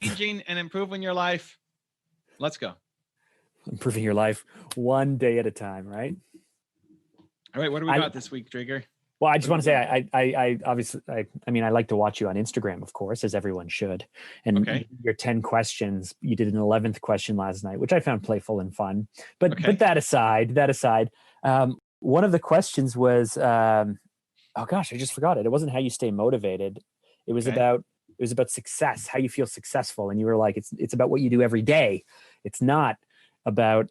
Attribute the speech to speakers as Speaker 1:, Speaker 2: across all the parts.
Speaker 1: changing and improving your life. Let's go.
Speaker 2: Improving your life one day at a time, right?
Speaker 1: All right, what do we got this week, Trigger?
Speaker 2: Well, I just want to say, I obviously, I mean, I like to watch you on Instagram, of course, as everyone should. And your 10 questions, you did an 11th question last night, which I found playful and fun. But that aside, one of the questions was, oh gosh, I just forgot it. It wasn't how you stay motivated. It was about success, how you feel successful. And you were like, it's about what you do every day. It's not about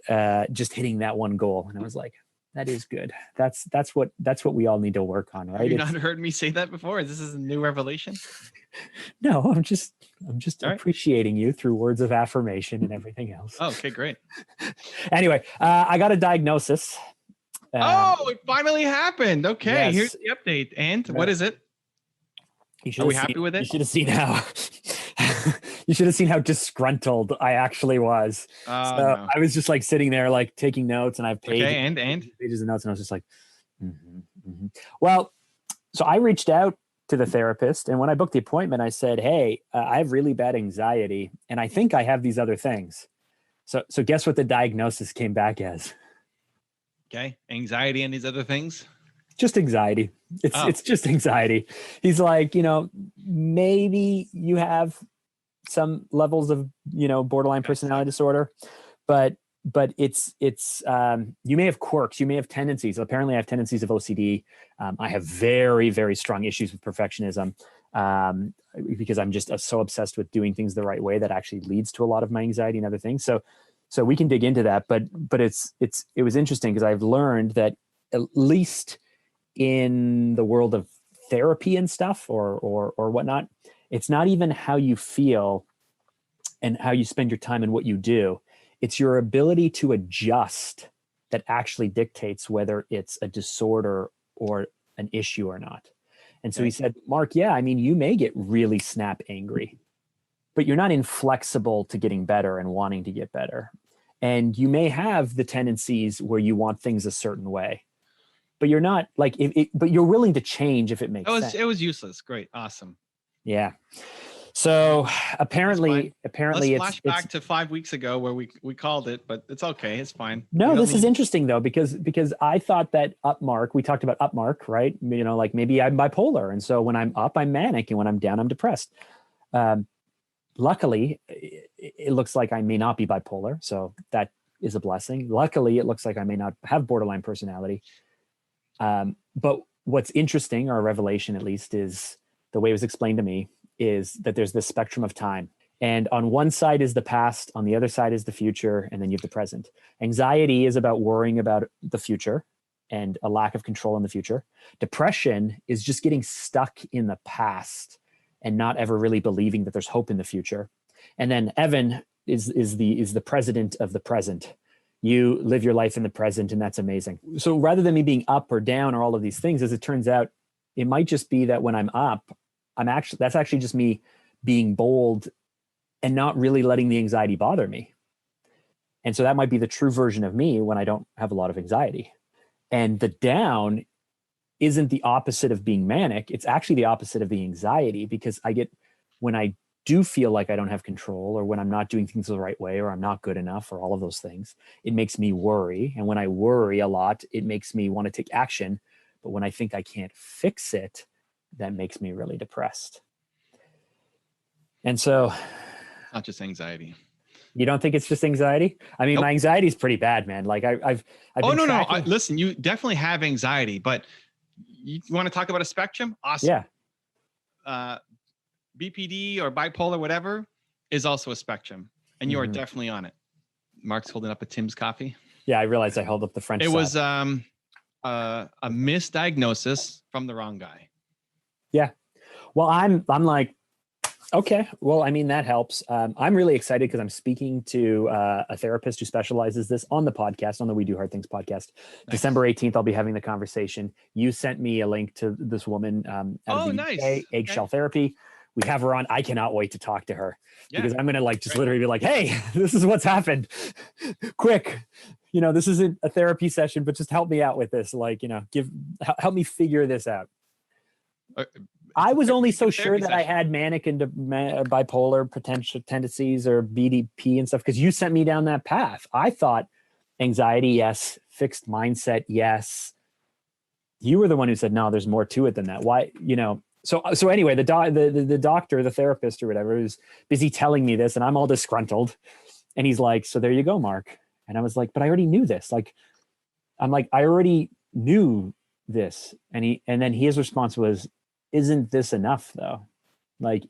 Speaker 2: just hitting that one goal. And I was like, that is good. That's what we all need to work on, right?
Speaker 1: Have you not heard me say that before? This is a new revelation.
Speaker 2: No, I'm just appreciating you through words of affirmation and everything else.
Speaker 1: Oh, okay, great.
Speaker 2: Anyway, I got a diagnosis.
Speaker 1: It finally happened. Okay, yes. Here's the update. And what is it? Are we happy with it?
Speaker 2: You should have seen how you should have seen how disgruntled I actually was. No. I was just like sitting there, like taking notes, and I've pages, pages of notes, and I was just like, Well, so I reached out to the therapist, and when I booked the appointment, I said, "Hey, I have really bad anxiety, and I think I have these other things." So guess what the diagnosis came back as?
Speaker 1: Okay, anxiety and these other things.
Speaker 2: Just anxiety. It's just anxiety. He's like, maybe you have some levels of, borderline personality disorder, but it's you may have quirks, you may have tendencies. Apparently I have tendencies of OCD. I have very, very strong issues with perfectionism because I'm just so obsessed with doing things the right way that actually leads to a lot of my anxiety and other things. So we can dig into that, but it was interesting because I've learned that at least in the world of therapy and stuff or whatnot, it's not even how you feel and how you spend your time and what you do. It's your ability to adjust that actually dictates whether it's a disorder or an issue or not. And so he said, Mark, you may get really snap angry, but you're not inflexible to getting better and wanting to get better. And you may have the tendencies where you want things a certain way, but you're not like, but you're willing to change if it makes sense.
Speaker 1: It was useless. Great. Awesome.
Speaker 2: Yeah. So apparently
Speaker 1: let's flash back to 5 weeks ago where we called it, but it's okay. It's fine.
Speaker 2: No, this is interesting though, because I thought that we talked about upmark, right? Like maybe I'm bipolar. And so when I'm up, I'm manic. And when I'm down, I'm depressed. Luckily, it looks like I may not be bipolar. So that is a blessing. Luckily, it looks like I may not have borderline personality. But what's interesting, or a revelation at least, is the way it was explained to me is that there's this spectrum of time. And on one side is the past, on the other side is the future, and then you have the present. Anxiety is about worrying about the future and a lack of control in the future. Depression is just getting stuck in the past and not ever really believing that there's hope in the future. And then Evan is the president of the present. You live your life in the present, and that's amazing. So rather than me being up or down or all of these things, as it turns out, it might just be that when I'm up, that's actually just me being bold and not really letting the anxiety bother me. And so that might be the true version of me when I don't have a lot of anxiety. And the down isn't the opposite of being manic. It's actually the opposite of the anxiety, because when I do feel like I don't have control, or when I'm not doing things the right way, or I'm not good enough, or all of those things, it makes me worry. And when I worry a lot, it makes me want to take action. But when I think I can't fix it, that makes me really depressed. And so,
Speaker 1: not just anxiety.
Speaker 2: You don't think it's just anxiety? I mean, My anxiety is pretty bad, man. Like I've
Speaker 1: no. Listen, you definitely have anxiety, but you want to talk about a spectrum? Awesome.
Speaker 2: Yeah.
Speaker 1: BPD or bipolar, whatever, is also a spectrum, and you are definitely on it. Mark's holding up a Tim's coffee.
Speaker 2: Yeah, I realized I held up the French.
Speaker 1: It was a misdiagnosis from the wrong guy.
Speaker 2: Yeah. Well, I'm like, okay, well, I mean, that helps. I'm really excited because I'm speaking to a therapist who specializes this on the podcast, on the We Do Hard Things podcast. Nice. December 18th, I'll be having the conversation. You sent me a link to this woman out of the UK, Eggshell Therapy. We have her on. I cannot wait to talk to her because I'm going to literally be like, hey, this is what's happened. Quick. This isn't a therapy session, but just help me out with this. Help me figure this out. I was only so
Speaker 1: a
Speaker 2: sure
Speaker 1: therapy
Speaker 2: that I
Speaker 1: session.
Speaker 2: had manic and bipolar potential tendencies or BDP and stuff because you sent me down that path. I thought anxiety, yes. Fixed mindset, yes. You were the one who said, no, there's more to it than that. Why, so anyway, the doctor, the therapist or whatever is busy telling me this and I'm all disgruntled. And he's like, so there you go, Mark. And I was like, but I already knew this. Like, I'm like, I already knew this. And then his response was, isn't this enough though? Like,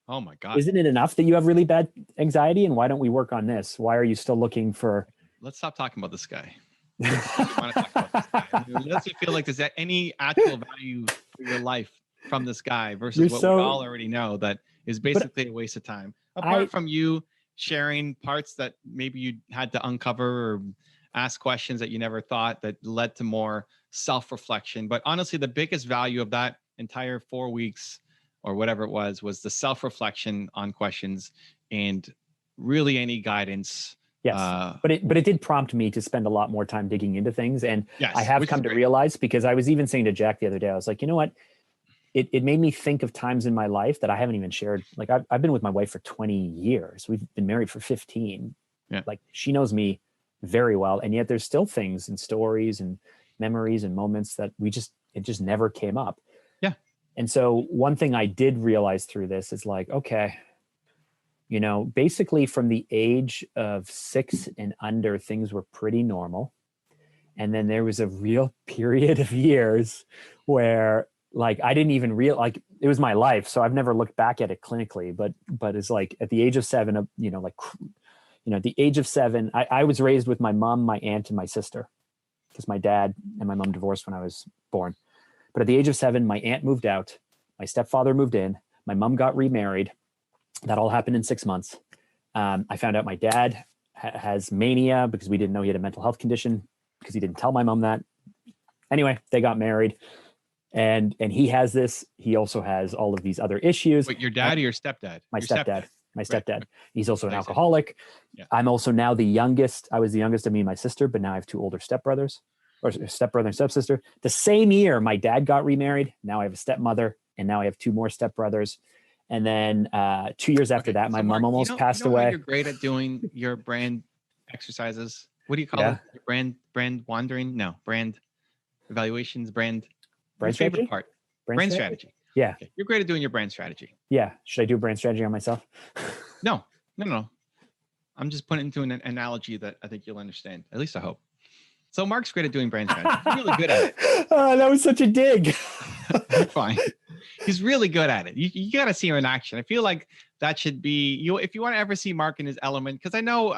Speaker 1: Oh my God.
Speaker 2: isn't it enough that you have really bad anxiety? And why don't we work on this? Why are you still looking for?
Speaker 1: Let's stop talking about this guy. I want to talk about this guy. I mean, does it feel like there's any actual value for your life from this guy versus what we all already know that is basically a waste of time? Apart from you sharing parts that maybe you had to uncover or ask questions that you never thought that led to more self-reflection. But honestly, the biggest value of that entire 4 weeks or whatever it was the self-reflection on questions and really any guidance.
Speaker 2: Yes, but it did prompt me to spend a lot more time digging into things. And
Speaker 1: yes,
Speaker 2: I have come to realize, because I was even saying to Jack the other day, I was like, you know what? It made me think of times in my life that I haven't even shared. Like I've been with my wife for 20 years. We've been married for 15.
Speaker 1: Yeah.
Speaker 2: Like she knows me very well. And yet there's still things and stories and memories and moments that it just never came up.
Speaker 1: Yeah.
Speaker 2: And so one thing I did realize through this is like, okay, basically from the age of 6 and under, things were pretty normal. And then there was a real period of years where like, I didn't even like it was my life. So I've never looked back at it clinically, but it's like at the age of 7, at the age of 7, I was raised with my mom, my aunt, and my sister because my dad and my mom divorced when I was born. But at the age of 7, my aunt moved out. My stepfather moved in. My mom got remarried. That all happened in 6 months. I found out my dad has mania because we didn't know he had a mental health condition because he didn't tell my mom that. Anyway, they got married, and he has this. He also has all of these other issues.
Speaker 1: Wait, your dad or your stepdad?
Speaker 2: My stepdad. My stepdad.
Speaker 1: Right.
Speaker 2: He's also an alcoholic. Yeah. I'm also now the youngest. I was the youngest of me and my sister, but now I have 2 older stepbrothers, or stepbrother and stepsister. The same year, my dad got remarried. Now I have a stepmother, and now I have 2 more stepbrothers. And then 2 years after that, my mom almost passed away.
Speaker 1: You're great at doing your brand exercises. What do you call it? Brand wandering? No, brand evaluations, brand
Speaker 2: strategy?
Speaker 1: Favorite part. Brand strategy.
Speaker 2: Yeah.
Speaker 1: Okay. You're great at doing your brand strategy.
Speaker 2: Yeah. Should I do a brand strategy on myself?
Speaker 1: No. I'm just putting it into an analogy that I think you'll understand. At least I hope. So Mark's great at doing brand strategy. He's really good at it.
Speaker 2: Oh, that was such a dig.
Speaker 1: Fine. He's really good at it. You got to see him in action. I feel like that should be you. If you want to ever see Mark in his element, because I know,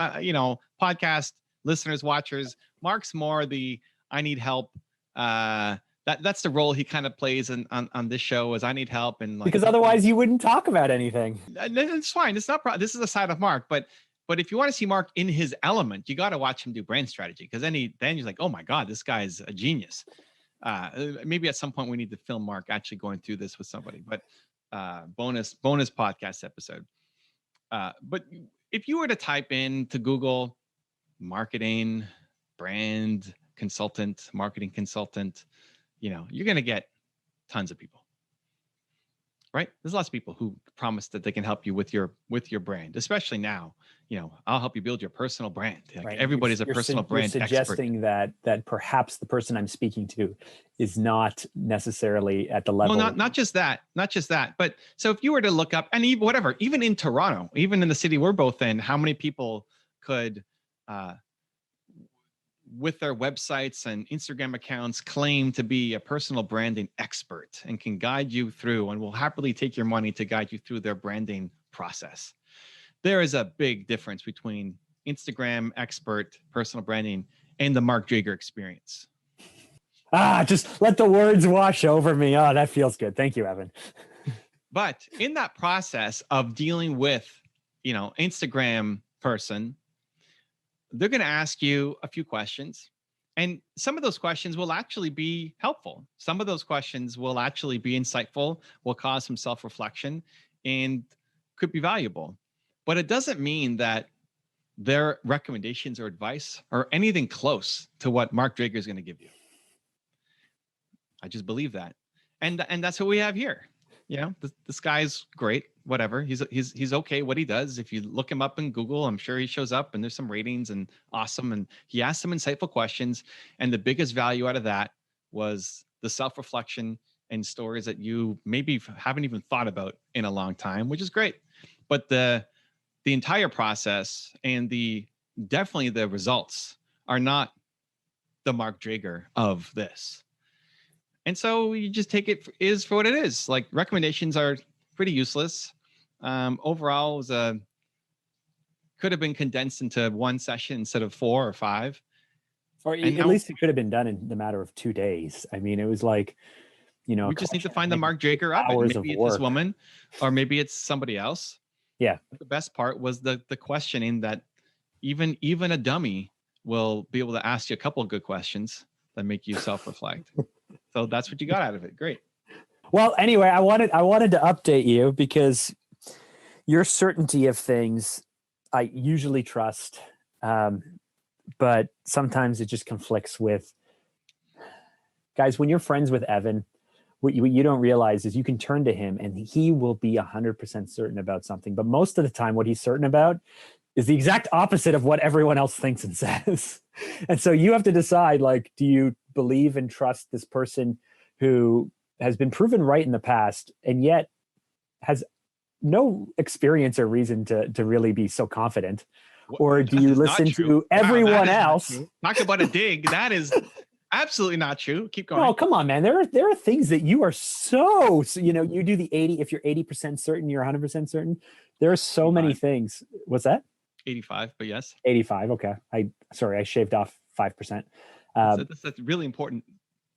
Speaker 1: podcast listeners, watchers, Mark's more the I need help. That's the role he kind of plays on this show is I need help. And
Speaker 2: because otherwise you wouldn't talk about anything.
Speaker 1: It's fine. It's not, this is a side of Mark, but if you want to see Mark in his element, you got to watch him do brand strategy. Cause then you're like, oh my God, this guy's a genius. Maybe at some point we need to film Mark actually going through this with somebody, but bonus podcast episode. But if you were to type in to Google marketing, brand consultant, marketing consultant, you're going to get tons of people, right? There's lots of people who promise that they can help you with your brand, especially now. I'll help you build your personal brand. Like right. Everybody's a personal brand expert.
Speaker 2: You're suggesting that perhaps the person I'm speaking to is not necessarily at the level.
Speaker 1: Well, not just that. But so if you were to look up, and even in Toronto, even in the city we're both in, how many people could, with their websites and Instagram accounts, claim to be a personal branding expert and can guide you through and will happily take your money to guide you through their branding process. There is a big difference between Instagram expert personal branding and the Mark Jager experience.
Speaker 2: Just let the words wash over me. Oh, that feels good. Thank you, Evan.
Speaker 1: But in that process of dealing with, Instagram person, they're going to ask you a few questions, and some of those questions will actually be helpful. Some of those questions will actually be insightful, will cause some self-reflection, and could be valuable. But it doesn't mean that their recommendations or advice are anything close to what Mark Jager is going to give you. I just believe that. And that's what we have here. You know, this guy's great. Whatever, he's okay. What he does, if you look him up in Google, I'm sure he shows up, and there's some ratings and awesome. And he asked some insightful questions, and the biggest value out of that was the self-reflection and stories that you maybe haven't even thought about in a long time, which is great. But the entire process and definitely the results are not the Mark Drager of this. And so you just take it is for what it is. Like, recommendations are pretty useless. Overall, it was could have been condensed into one session instead of 4 or 5.
Speaker 2: Or
Speaker 1: And
Speaker 2: at
Speaker 1: now
Speaker 2: least it could have been done in the matter of 2 days. I mean, it was like, you know,
Speaker 1: we just need to find the Mark Drager of it.
Speaker 2: hours of
Speaker 1: Maybe it's this
Speaker 2: work.
Speaker 1: woman, or maybe it's somebody else.
Speaker 2: Yeah.
Speaker 1: But the best part was the questioning, that even a dummy will be able to ask you a couple of good questions that make you self-reflect. So that's what you got out of it. Great.
Speaker 2: Well, anyway, I wanted to update you because your certainty of things I usually trust, but sometimes it just conflicts with, guys, when you're friends with Evan, what you don't realize is you can turn to him and he will be 100% certain about something. But most of the time, what he's certain about is the exact opposite of what everyone else thinks and says. And so you have to decide, like, do you believe and trust this person who has been proven right in the past and yet has no experience or reason to really be so confident? Or do you listen to everyone else?
Speaker 1: Talk about a dig. That is absolutely not true. Keep going.
Speaker 2: Oh, come on, man. There are things that you are so, you know, you do the 80, if you're 80% certain, you're 100% certain. There are so many things. What's that?
Speaker 1: 85, but yes.
Speaker 2: 85. Okay. I shaved off 5%.
Speaker 1: That's a really important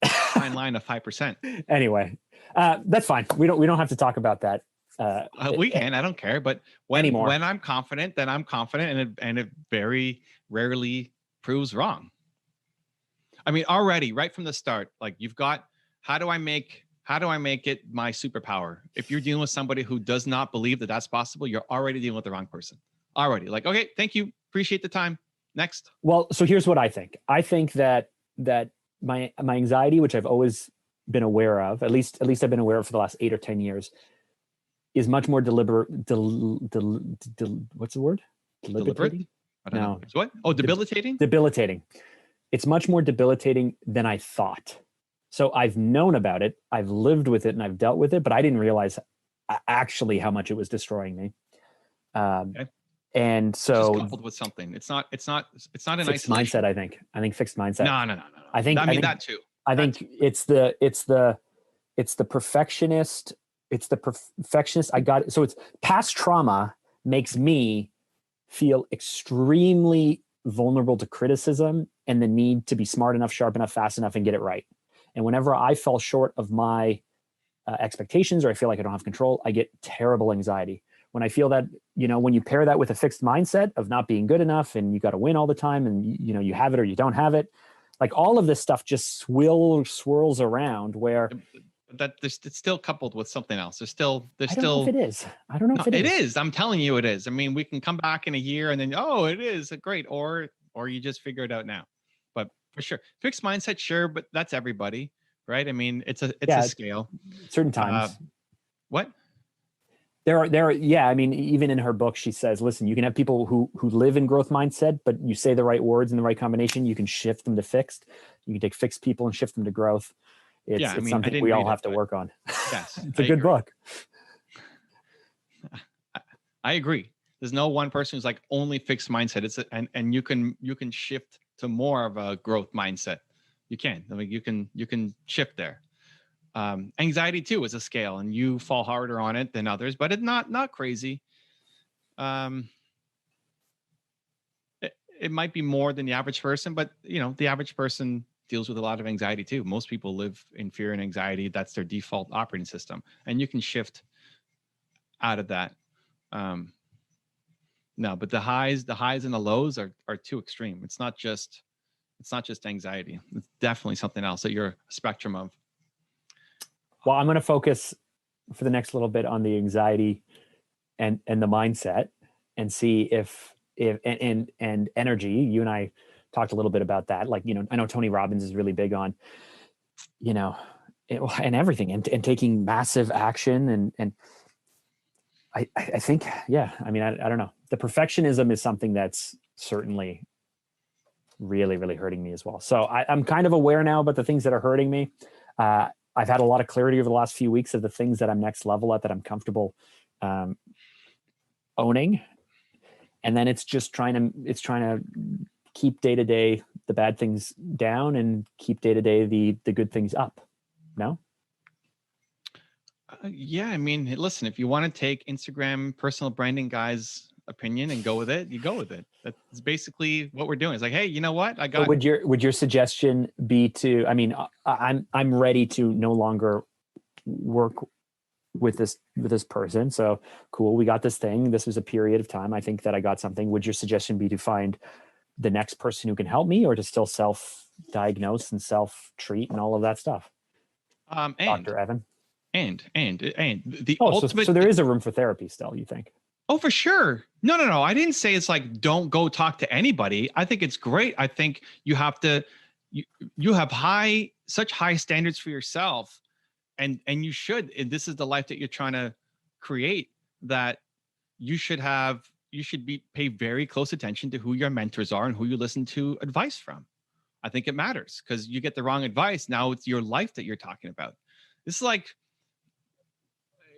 Speaker 1: fine line of 5%.
Speaker 2: Anyway, that's fine. We don't have to talk about that.
Speaker 1: We can. I don't care. But when I'm confident, then I'm confident, and it very rarely proves wrong. I mean, already right from the start, like, you've got, how do I make it my superpower? If you're dealing with somebody who does not believe that that's possible, you're already dealing with the wrong person. Already, like, okay, thank you, appreciate the time. Next.
Speaker 2: Well, so here's what I think. I think that my anxiety, which I've always been aware of, at least I've been aware of for the last 8 or 10 years, is much more deliberate. What's the word?
Speaker 1: Deliberate? I don't know. It's what? Oh, debilitating?
Speaker 2: Debilitating. It's much more debilitating than I thought. So I've known about it, I've lived with it, and I've dealt with it, but I didn't realize actually how much it was destroying me. Okay. And so,
Speaker 1: just coupled with something. It's not an
Speaker 2: fixed mindset. I think fixed mindset.
Speaker 1: No.
Speaker 2: I think
Speaker 1: that too.
Speaker 2: I think it's the perfectionist. It's the perfectionist. I got it. So it's past trauma makes me feel extremely vulnerable to criticism and the need to be smart enough, sharp enough, fast enough, and get it right. And whenever I fall short of my expectations, or I feel like I don't have control, I get terrible anxiety. When I feel that, when you pair that with a fixed mindset of not being good enough and you got to win all the time, and you have it or you don't have it, like, all of this stuff just swirls around where
Speaker 1: that it's still coupled with something else. There's still
Speaker 2: I don't know if it is. I don't know if it is.
Speaker 1: It is. I'm telling you, it is. I mean, we can come back in a year and then, oh, it is great. Or you just figure it out now. But for sure, fixed mindset, sure, but that's everybody, right? I mean, it's a scale.
Speaker 2: Certain times.
Speaker 1: What?
Speaker 2: There are. I mean, even in her book, she says, listen, you can have people who live in growth mindset, but you say the right words in the right combination, you can shift them to fixed. You can take fixed people and shift them to growth. It's something we all have to work on.
Speaker 1: Yes,
Speaker 2: it's a good book.
Speaker 1: I agree. There's no one person who's like only fixed mindset. And you can shift to more of a growth mindset. You can. I mean, you can shift there. Anxiety too is a scale, and you fall harder on it than others, but it's not crazy. It might be more than the average person, but the average person deals with a lot of anxiety too. Most people live in fear and anxiety. That's their default operating system, and you can shift out of that. No, but the highs and the lows are too extreme. It's not just anxiety. It's definitely something else that you're a spectrum of.
Speaker 2: Well, I'm going to focus for the next little bit on the anxiety and the mindset, and see if and energy. You and I talked a little bit about that. Like, I know Tony Robbins is really big on, and everything, and taking massive action, and I think, yeah, I mean, I don't know. The perfectionism is something that's certainly really, really hurting me as well. So I'm kind of aware now about the things that are hurting me. I've had a lot of clarity over the last few weeks of the things that I'm next level at, that I'm comfortable owning. And then it's trying to keep day to day the bad things down and keep day to day the good things up. No?
Speaker 1: Yeah, I mean, listen, if you want to take Instagram personal branding guy's opinion and go with it, you go with it. That's basically what we're doing. It's like, hey, you know what? I got.
Speaker 2: Would your suggestion be to? I mean, I'm ready to no longer work with this person. So cool, we got this thing. This was a period of time. I think that I got something. Would your suggestion be to find the next person who can help me, or to still self-diagnose and self-treat and all of that stuff? Dr. Evan.
Speaker 1: And the
Speaker 2: ultimate. So there is a room for therapy still, you think?
Speaker 1: Oh, for sure. No. I didn't say it's like, don't go talk to anybody. I think it's great. I think you have to, you have such high standards for yourself, and you should, and this is the life that you're trying to create, that you should pay very close attention to who your mentors are and who you listen to advice from. I think it matters, because you get the wrong advice. Now it's your life that you're talking about. This is like,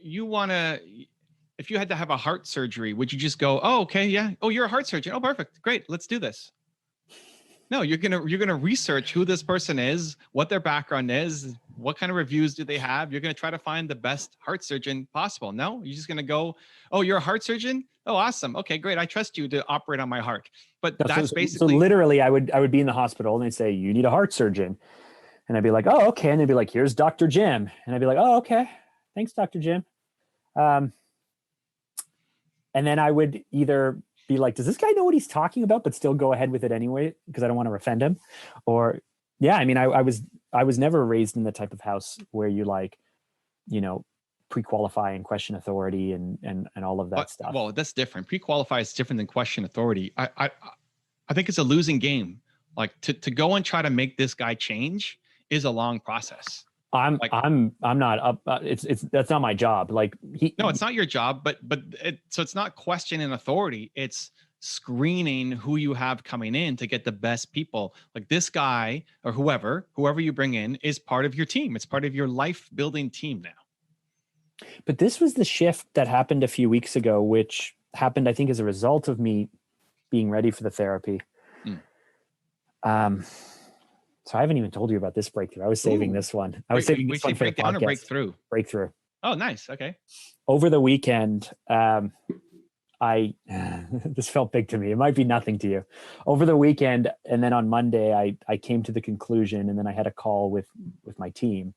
Speaker 1: if you had to have a heart surgery, would you just go, oh, okay, yeah. Oh, you're a heart surgeon. Oh, perfect. Great. Let's do this. No, you're going to research who this person is, what their background is, what kind of reviews do they have. You're going to try to find the best heart surgeon possible. No, you're just going to go, oh, you're a heart surgeon. Oh, awesome. Okay, great. I trust you to operate on my heart. But that's basically.
Speaker 2: So literally I would be in the hospital and they'd say, you need a heart surgeon. And I'd be like, oh, okay. And they'd be like, here's Dr. Jim. And I'd be like, oh, okay. Thanks, Dr. Jim. And then I would either be like, does this guy know what he's talking about, but still go ahead with it anyway, because I don't want to offend him? Or, yeah, I mean, I was never raised in the type of house where you pre-qualify and question authority and all of that stuff.
Speaker 1: Well, that's different. Pre-qualify is different than question authority. I think it's a losing game. Like to go and try to make this guy change is a long process.
Speaker 2: I'm not up. That's not my job. Like
Speaker 1: no, it's not your job, so it's not question and authority. It's screening who you have coming in to get the best people. Like this guy or whoever you bring in is part of your team. It's part of your life building team now.
Speaker 2: But this was the shift that happened a few weeks ago, which happened, I think, as a result of me being ready for the therapy. So I haven't even told you about this breakthrough. I was saving this one. I was saving this one for the podcast.
Speaker 1: Breakthrough.
Speaker 2: Breakthrough.
Speaker 1: Oh, nice. Okay.
Speaker 2: Over the weekend, this felt big to me. It might be nothing to you. Over the weekend, and then on Monday, I came to the conclusion, and then I had a call with my team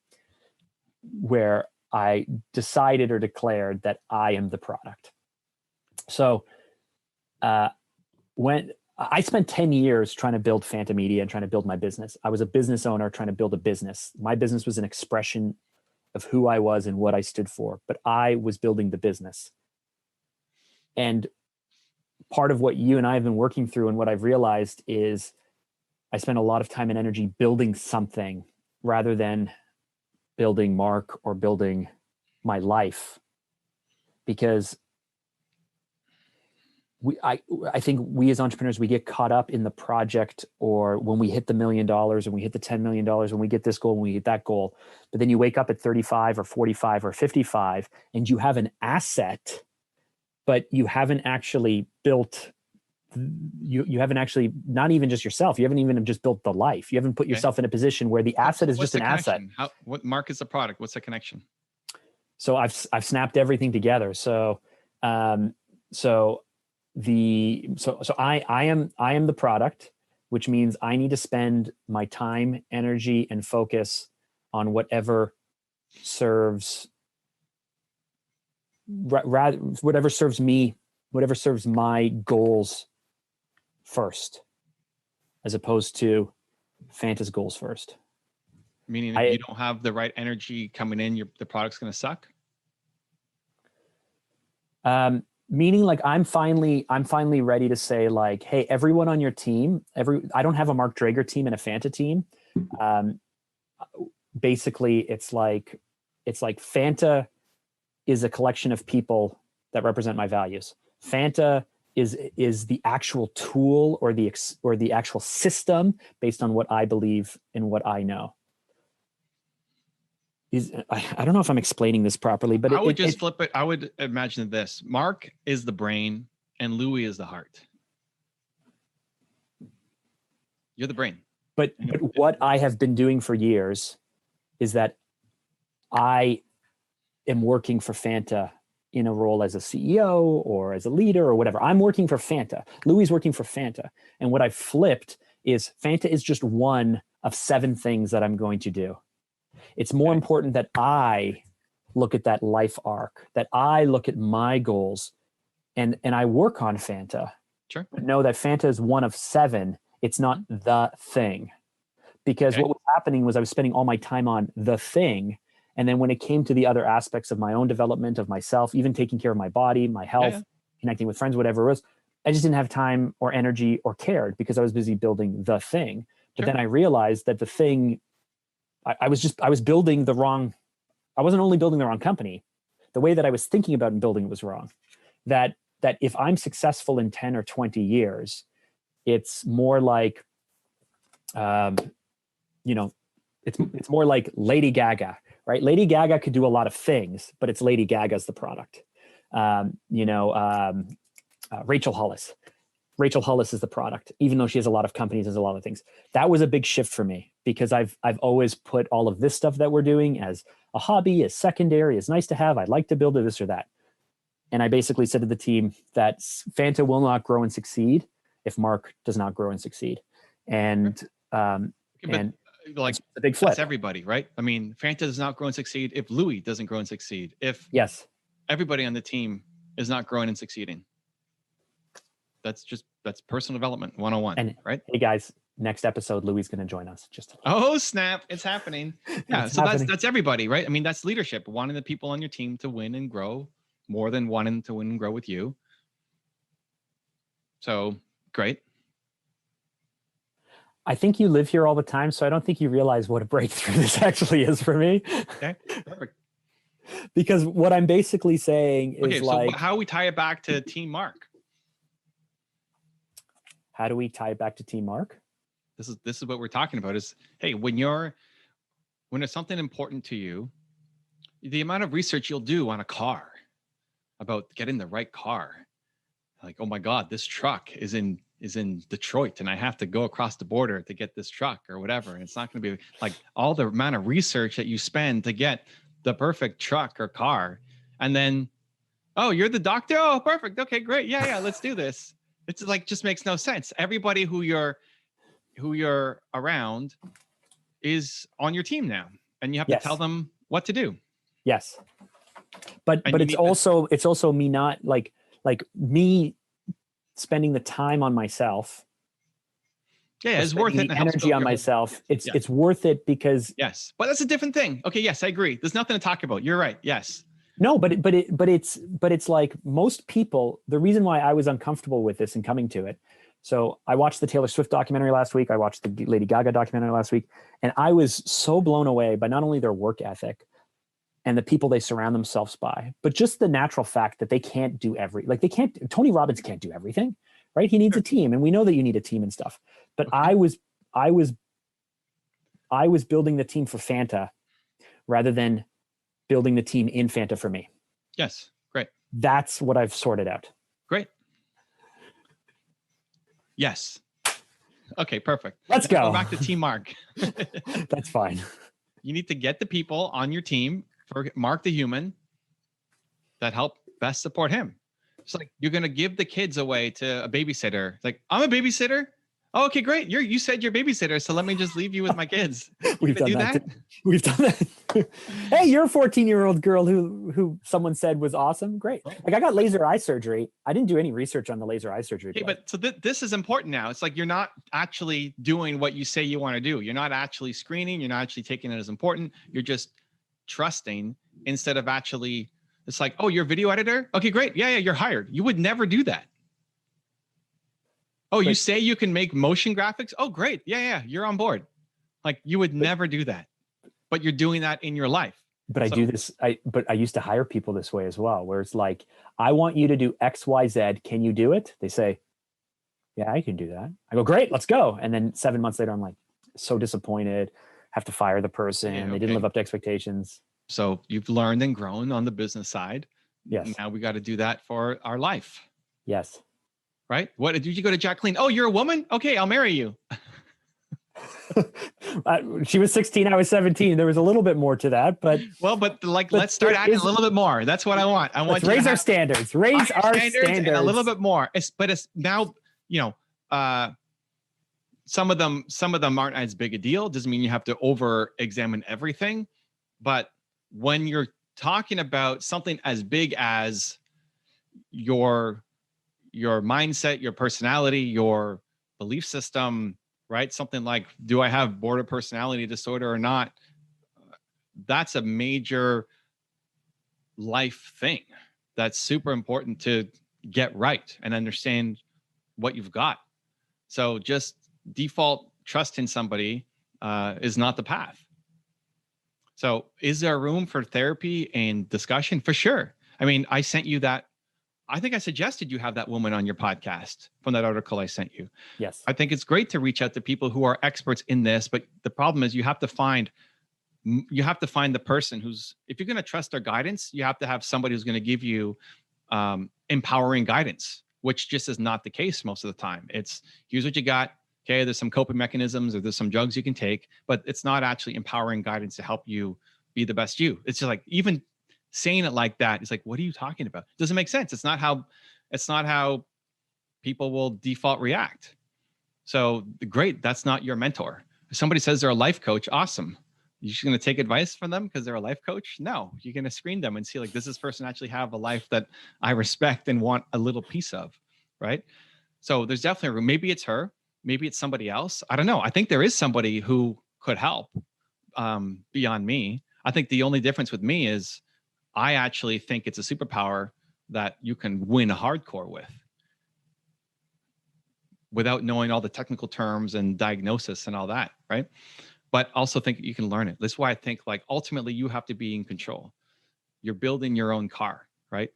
Speaker 2: where I decided or declared that I am the product. So when I spent 10 years trying to build Fanta Media and trying to build my business. I was a business owner trying to build a business. My business was an expression of who I was and what I stood for, but I was building the business. And part of what you and I have been working through and what I've realized is I spent a lot of time and energy building something rather than building Mark or building my life, because I think we as entrepreneurs, we get caught up in the project, or when we hit the $1 million and we hit the $10 million, when we get this goal, when we hit that goal, but then you wake up at 35 or 45 or 55 and you have an asset, but you haven't actually built, you haven't actually, not even just yourself, you haven't even just built the life. You haven't put yourself in a position where the asset is just an asset.
Speaker 1: What Mark is the product? What's the connection?
Speaker 2: So I've snapped everything together. So I am the product, which means I need to spend my time, energy, and focus on whatever serves whatever serves me, whatever serves my goals first, as opposed to Fanta's goals first.
Speaker 1: Meaning if you don't have the right energy coming in, the product's going to suck?
Speaker 2: Meaning like I'm finally ready to say like, hey, everyone on your team, I don't have a Mark Drager team and a Fanta team. basically it's like Fanta is a collection of people that represent my values. Fanta is the actual tool or the actual system based on what I believe and what I know. I don't know if I'm explaining this properly, but
Speaker 1: I would just flip it. I would imagine this: Mark is the brain and Louis is the heart. You're the brain.
Speaker 2: But what I have been doing for years is that I am working for Fanta in a role as a CEO or as a leader or whatever. I'm working for Fanta. Louis is working for Fanta. And what I've flipped is Fanta is just one of 7 things that I'm going to do. It's more important that I look at that life arc, that I look at my goals, and I work on Fanta.
Speaker 1: Sure.
Speaker 2: But know that Fanta is one of 7. It's not the thing. Because what was happening was I was spending all my time on the thing. And then when it came to the other aspects of my own development, of myself, even taking care of my body, my health, connecting with friends, whatever it was, I just didn't have time or energy or cared because I was busy building the thing. But then I realized that the thing, I was building the wrong, I wasn't only building the wrong company, the way that I was thinking about and building it was wrong. That if I'm successful in 10 or 20 years, it's more like, it's more like Lady Gaga, right? Lady Gaga could do a lot of things, but it's Lady Gaga's the product. Rachel Hollis. Rachel Hollis is the product, even though she has a lot of companies, there's a lot of things. That was a big shift for me because I've always put all of this stuff that we're doing as a hobby, as secondary, as nice to have. I'd like to build this or that. And I basically said to the team that Fanta will not grow and succeed if Mark does not grow and succeed. And
Speaker 1: like
Speaker 2: a big flip.
Speaker 1: That's everybody, right? I mean, Fanta does not grow and succeed if Louis doesn't grow and succeed. If everybody on the team is not growing and succeeding. That's personal development 101. And right?
Speaker 2: Hey guys, next episode, Louis is going to join us.
Speaker 1: Oh snap! It's happening. Yeah,
Speaker 2: it's
Speaker 1: so
Speaker 2: happening.
Speaker 1: that's everybody, right? I mean, that's leadership. Wanting the people on your team to win and grow more than wanting to win and grow with you. So great.
Speaker 2: I think you live here all the time, so I don't think you realize what a breakthrough this actually is for me.
Speaker 1: Okay, perfect.
Speaker 2: Because what I'm basically saying is
Speaker 1: so how we tie it back to Team Mark?
Speaker 2: How do we tie it back to Team Mark?
Speaker 1: This is what we're talking about is, hey, when there's something important to you, the amount of research you'll do on a car about getting the right car. Like, oh my God, this truck is in Detroit and I have to go across the border to get this truck or whatever. And it's not going to be like all the amount of research that you spend to get the perfect truck or car. And then, oh, you're the doctor? Oh, perfect. Okay, great. Yeah, let's do this. It's like, just makes no sense. Everybody who you're around is on your team now, and you have to tell them what to do. Yes. But it's also me not like me spending the time on myself. Yeah, it's worth it.
Speaker 2: The energy on myself. It's worth it because
Speaker 1: but that's a different thing. Okay, yes, I agree. There's nothing to talk about. You're right. Yes.
Speaker 2: No, but it's like most people, the reason why I was uncomfortable with this and coming to it. So I watched the Taylor Swift documentary last week. I watched the Lady Gaga documentary last week, and I was so blown away by not only their work ethic and the people they surround themselves by, but just the natural fact that they can't do Tony Robbins can't do everything, right? He needs a team, and we know that you need a team and stuff. But I was building the team for Fanta rather than building the team in Fanta for me. Yes. Great. That's what I've sorted out. Great. Yes. Okay, perfect. Let's go.
Speaker 1: Back to Team Mark.
Speaker 2: That's fine.
Speaker 1: You need to get the people on your team for Mark the human that help best support him. It's like you're going to give the kids away to a babysitter. Like, I'm a babysitter. Oh, okay, great. You said you're a babysitter, so let me just leave you with my kids.
Speaker 2: We've done that. We've done that. Hey, you're a 14-year-old girl who someone said was awesome. Great. Like, I got laser eye surgery. I didn't do any research on the laser eye surgery.
Speaker 1: Okay, but so this is important now. It's like you're not actually doing what you say you want to do. You're not actually screening. You're not actually taking it as important. You're just trusting instead of actually. It's like, oh, you're a video editor? Okay, great. Yeah, you're hired. You would never do that. Oh, you say you can make motion graphics? Oh, great. Yeah, you're on board. Like, you would never do that. but you're doing that in your life.
Speaker 2: But I do this. But I used to hire people this way as well, where it's like, I want you to do X, Y, Z. Can you do it? They say, yeah, I can do that. I go, great, let's go. And then 7 months later, I'm like, so disappointed, have to fire the person.
Speaker 1: Yeah,
Speaker 2: They didn't live up to expectations.
Speaker 1: So you've learned and grown on the business side.
Speaker 2: Yes.
Speaker 1: Now we got to do that for our life.
Speaker 2: Yes.
Speaker 1: Right? What did you go to Jacqueline? Oh, you're a woman? Okay, I'll marry you.
Speaker 2: She was 16, I was 17. There was a little bit more to that, but
Speaker 1: let's start acting a little bit more. That's what I want. I want
Speaker 2: to raise our standards. Raise our standards
Speaker 1: and a little bit more. It's now, some of them aren't as big a deal. Doesn't mean you have to over-examine everything, but when you're talking about something as big as your mindset, your personality, your belief system, right? Something like, do I have border personality disorder or not? That's a major life thing. That's super important to get right and understand what you've got. So just default trust in somebody is not the path. So is there room for therapy and discussion? For sure. I mean, I sent you that. I think I suggested you have that woman on your podcast from that article I sent you.
Speaker 2: Yes.
Speaker 1: I think it's great to reach out to people who are experts in this, but the problem is you have to find the person who's, if you're going to trust their guidance, you have to have somebody who's going to give you empowering guidance, which just is not the case most of the time. It's, here's what you got. Okay, there's some coping mechanisms or there's some drugs you can take, but it's not actually empowering guidance to help you be the best you. It's just like, even saying it like that, it's like, what are you talking about? Doesn't make sense. It's not how people will default react. So great, that's not your mentor. If somebody says they're a life coach, awesome. You're just going to take advice from them because they're a life coach? No, you're going to screen them and see, like, does this person actually have a life that I respect and want a little piece of, right? So there's definitely room. Maybe it's her, maybe it's somebody else. I don't know. I think there is somebody who could help beyond me. I think the only difference with me is I actually think it's a superpower that you can win hardcore with without knowing all the technical terms and diagnosis and all that, right? But also think you can learn it. That's why I think, like, ultimately you have to be in control. You're building your own car, right?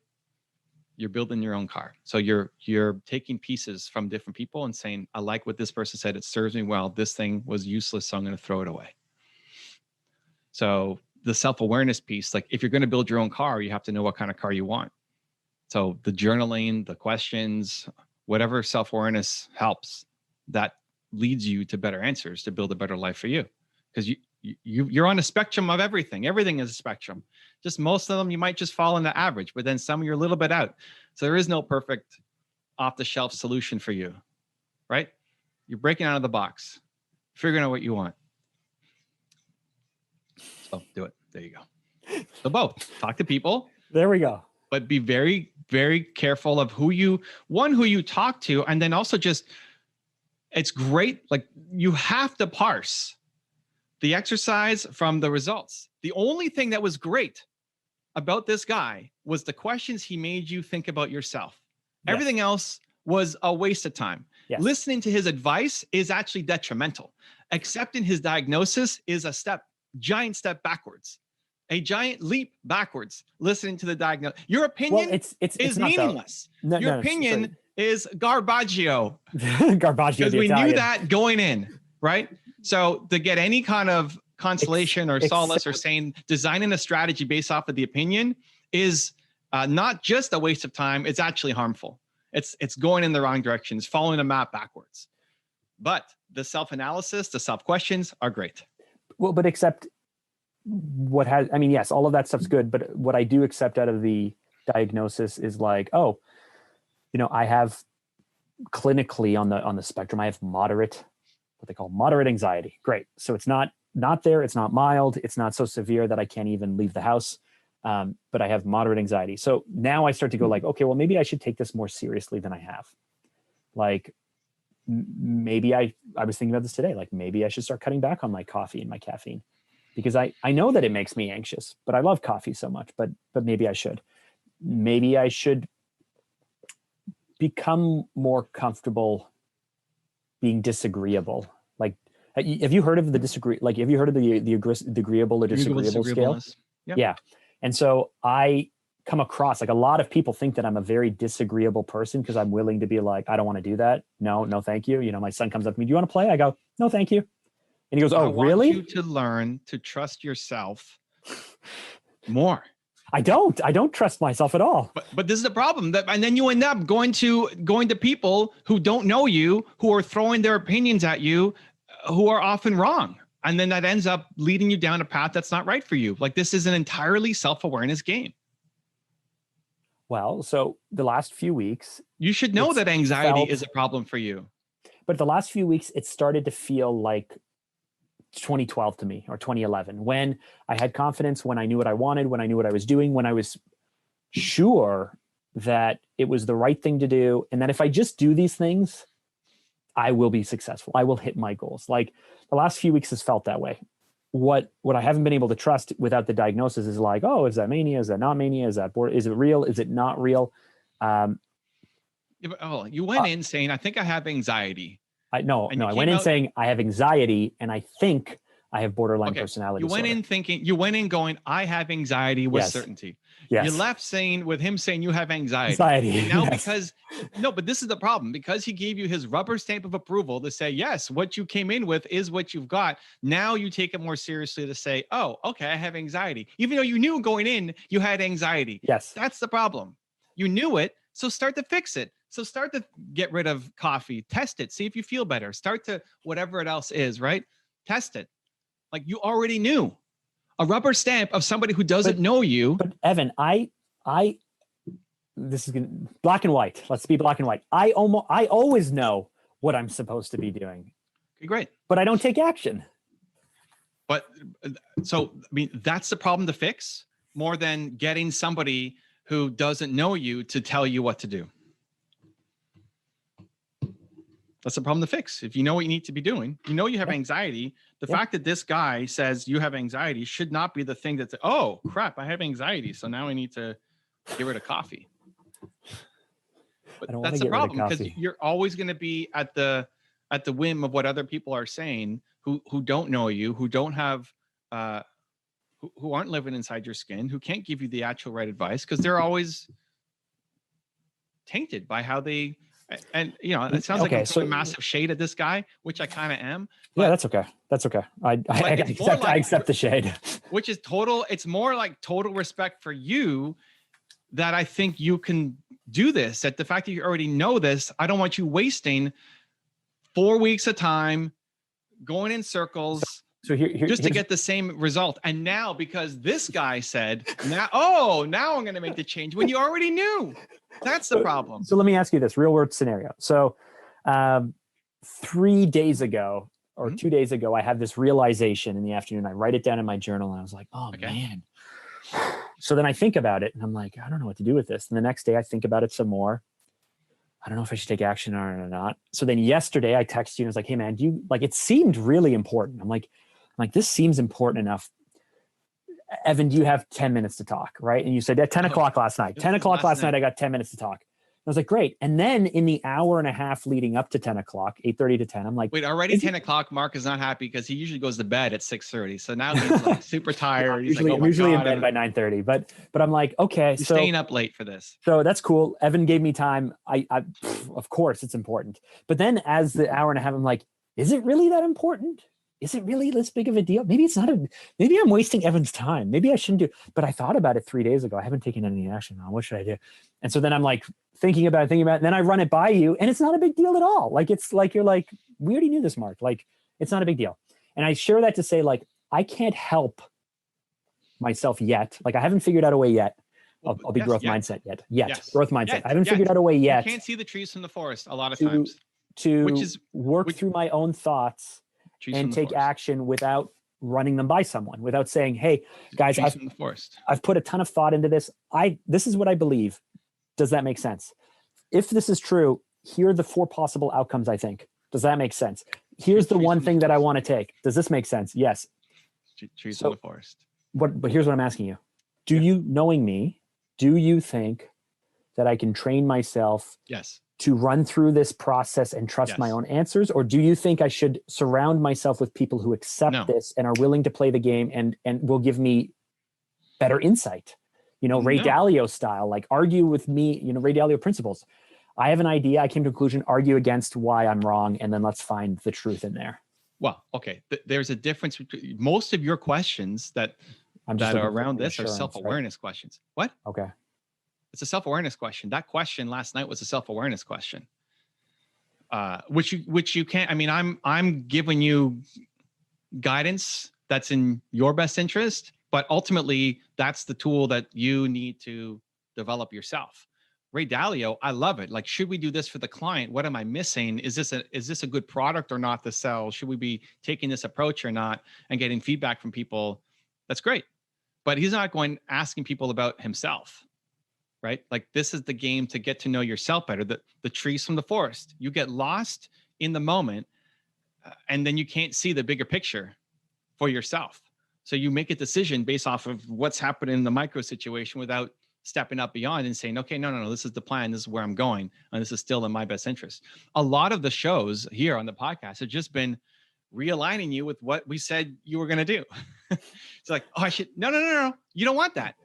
Speaker 1: You're building your own car. So you're taking pieces from different people and saying, I like what this person said. It serves me well. This thing was useless, so I'm going to throw it away. So the self-awareness piece, like, if you're going to build your own car, you have to know what kind of car you want. So the journaling, the questions, whatever self-awareness helps, that leads you to better answers to build a better life for you. Because you're on a spectrum of everything. Everything is a spectrum. Just most of them, you might just fall in the average, but then some you're a little bit out. So there is no perfect off-the-shelf solution for you, right? You're breaking out of the box, figuring out what you want. So do it. There you go. So both, talk to people.
Speaker 2: There we go.
Speaker 1: But be very, very careful of who you talk to. And then also just, it's great. Like, you have to parse the exercise from the results. The only thing that was great about this guy was the questions he made you think about yourself. Yes. Everything else was a waste of time. Yes. Listening to his advice is actually detrimental. Accepting his diagnosis is a giant step backwards. A giant leap backwards, listening to the diagnosis. Your opinion is meaningless. Your opinion is garbaggio.
Speaker 2: Garbaggio.
Speaker 1: Because we knew that going in, right? So to get any kind of consolation or solace or saying designing a strategy based off of the opinion is not just a waste of time. It's actually harmful. It's going in the wrong direction. It's following the map backwards. But the self-analysis, the self-questions are great.
Speaker 2: Well, but except yes, all of that stuff's good. But what I do accept out of the diagnosis is like, oh, I have clinically on the spectrum, I have what they call moderate anxiety. Great. So it's not there. It's not mild. It's not so severe that I can't even leave the house. But I have moderate anxiety. So now I start to go like, okay, well, maybe I should take this more seriously than I have. Like, maybe I was thinking about this today. Like, maybe I should start cutting back on my coffee and my caffeine, because I know that it makes me anxious, but I love coffee so much, but maybe I should. Maybe I should become more comfortable being disagreeable. Like, Have you heard of the disagree? Like, have you heard of the agreeable or disagreeable scale?
Speaker 1: Disagreeableness. Yep.
Speaker 2: Yeah. And so I come across, like, a lot of people think that I'm a very disagreeable person because I'm willing to be like, I don't want to do that. No, thank you. You know, my son comes up to me, do you want to play? I go, no, thank you. And he goes, oh, really?
Speaker 1: I want you to learn to trust yourself more.
Speaker 2: I don't trust myself at all.
Speaker 1: But this is the problem, and then you end up going to people who don't know you, who are throwing their opinions at you, who are often wrong. And then that ends up leading you down a path that's not right for you. Like, this is an entirely self-awareness game.
Speaker 2: Well, so the last few weeks,
Speaker 1: you should know that anxiety is a problem for you.
Speaker 2: But the last few weeks, it started to feel like 2012 to me, or 2011, when I had confidence, when I knew what I wanted, when I knew what I was doing, when I was sure that it was the right thing to do. And that if I just do these things, I will be successful. I will hit my goals. Like, the last few weeks has felt that way. What I haven't been able to trust without the diagnosis is like, oh, is that mania? Is that not mania? Is it real? Is it not real?
Speaker 1: You went in saying, I think I have anxiety.
Speaker 2: I went in saying I have anxiety and I think I have borderline personality disorder.
Speaker 1: You went in going, I have anxiety with certainty.
Speaker 2: Yes.
Speaker 1: You left with him saying you have anxiety. Now, but this is the problem, because he gave you his rubber stamp of approval to say, yes, what you came in with is what you've got. Now you take it more seriously to say, oh, okay, I have anxiety. Even though you knew going in, you had anxiety.
Speaker 2: Yes.
Speaker 1: That's the problem. You knew it. So start to fix it. So start to get rid of coffee, test it, see if you feel better. Start to whatever it else is, right? Test it. Like, you already knew. A rubber stamp of somebody who doesn't know you.
Speaker 2: But Evan, this is black and white. Let's be black and white. I always know what I'm supposed to be doing.
Speaker 1: Okay, great.
Speaker 2: But I don't take action.
Speaker 1: But so, I mean, that's the problem to fix, more than getting somebody who doesn't know you to tell you what to do. That's the problem to fix. If you know what you need to be doing, you know you have anxiety. The fact that this guy says you have anxiety should not be the thing that's, oh crap, I have anxiety, so now I need to get rid of coffee. But that's the problem, because you're always going to be at the whim of what other people are saying, who don't know you, who don't have who aren't living inside your skin, who can't give you the actual right advice, because they're always tainted by how they. And it sounds like I'm throwing massive shade at this guy, which I kind of am.
Speaker 2: Yeah, that's okay. That's okay. I accept the shade.
Speaker 1: Which is total. It's more like total respect for you, that I think you can do this. That the fact that you already know this, I don't want you wasting 4 weeks of time going in circles.
Speaker 2: So
Speaker 1: just to get the same result. And now, because this guy said, now I'm going to make the change when you already knew. That's the problem.
Speaker 2: So let me ask you this real world scenario. So 3 days ago or 2 days ago, I had this realization in the afternoon. I write it down in my journal and I was like, oh man. So then I think about it and I'm like, I don't know what to do with this. And the next day I think about it some more. I don't know if I should take action on it or not. So then yesterday I texted you and I was like, hey man, it seemed really important. I'm like, this seems important enough. Evan, do you have 10 minutes to talk? Right. And you said at 10 o'clock last night, 10 o'clock last night, I got 10 minutes to talk. I was like, great. And then in the hour and a half leading up to 10 o'clock, 8:30 to 10, I'm like,
Speaker 1: wait, already 10 o'clock. Mark is not happy because he usually goes to bed at 6:30. So now he's like super tired. He's
Speaker 2: usually,
Speaker 1: like,
Speaker 2: usually in bed by 9:30, but I'm like, okay,
Speaker 1: you're staying up late for this.
Speaker 2: So that's cool. Evan gave me time. Of course it's important. But then as the hour and a half, I'm like, is it really that important? Is it really this big of a deal? Maybe it's not maybe I'm wasting Evan's time. Maybe I shouldn't do, but I thought about it 3 days ago. I haven't taken any action on what should I do? And so then I'm like thinking about it, and then I run it by you and it's not a big deal at all. Like, it's like, you're like, we already knew this, Mark. Like, it's not a big deal. And I share that to say, like, I can't help myself yet. Like, I haven't figured out a way yet. I'll be growth mindset yet. Yes. Growth mindset. I haven't figured out a way yet.
Speaker 1: You can't see the trees from the forest a lot of times.
Speaker 2: To work through my own thoughts and take action without running them by someone, without saying, hey, guys, I've put a ton of thought into this. This is what I believe. Does that make sense? If this is true, here are the 4 possible outcomes, I think. Does that make sense? Here's the one thing that I want to take. Does this make sense? Yes.
Speaker 1: Trees in the forest.
Speaker 2: But here's what I'm asking you. Knowing me, do you think that I can train myself to run through this process and trust my
Speaker 1: Yes.
Speaker 2: own answers? Or do you think I should surround myself with people who accept
Speaker 1: No.
Speaker 2: this and are willing to play the game and will give me better insight? Ray
Speaker 1: No.
Speaker 2: Dalio style, like argue with me, Ray Dalio principles. I have an idea, I came to a conclusion, argue against why I'm wrong, and then let's find the truth in there.
Speaker 1: Well, okay. There's a difference between most of your questions that are around this are self-awareness questions. What?
Speaker 2: Okay.
Speaker 1: It's a self-awareness question. That question last night was a self-awareness question. Which you can't, I mean, I'm giving you guidance that's in your best interest, but ultimately that's the tool that you need to develop yourself. Ray Dalio, I love it. Like, should we do this for the client? What am I missing? Is this a good product or not to sell? Should we be taking this approach or not? And getting feedback from people. That's great. But he's not going asking people about himself, right? Like, this is the game to get to know yourself better. The trees from the forest. You get lost in the moment, and then you can't see the bigger picture for yourself. So you make a decision based off of what's happening in the micro situation without stepping up beyond and saying, okay, no, this is the plan. This is where I'm going. And this is still in my best interest. A lot of the shows here on the podcast have just been realigning you with what we said you were going to do. It's like, oh, I should, no. You don't want that.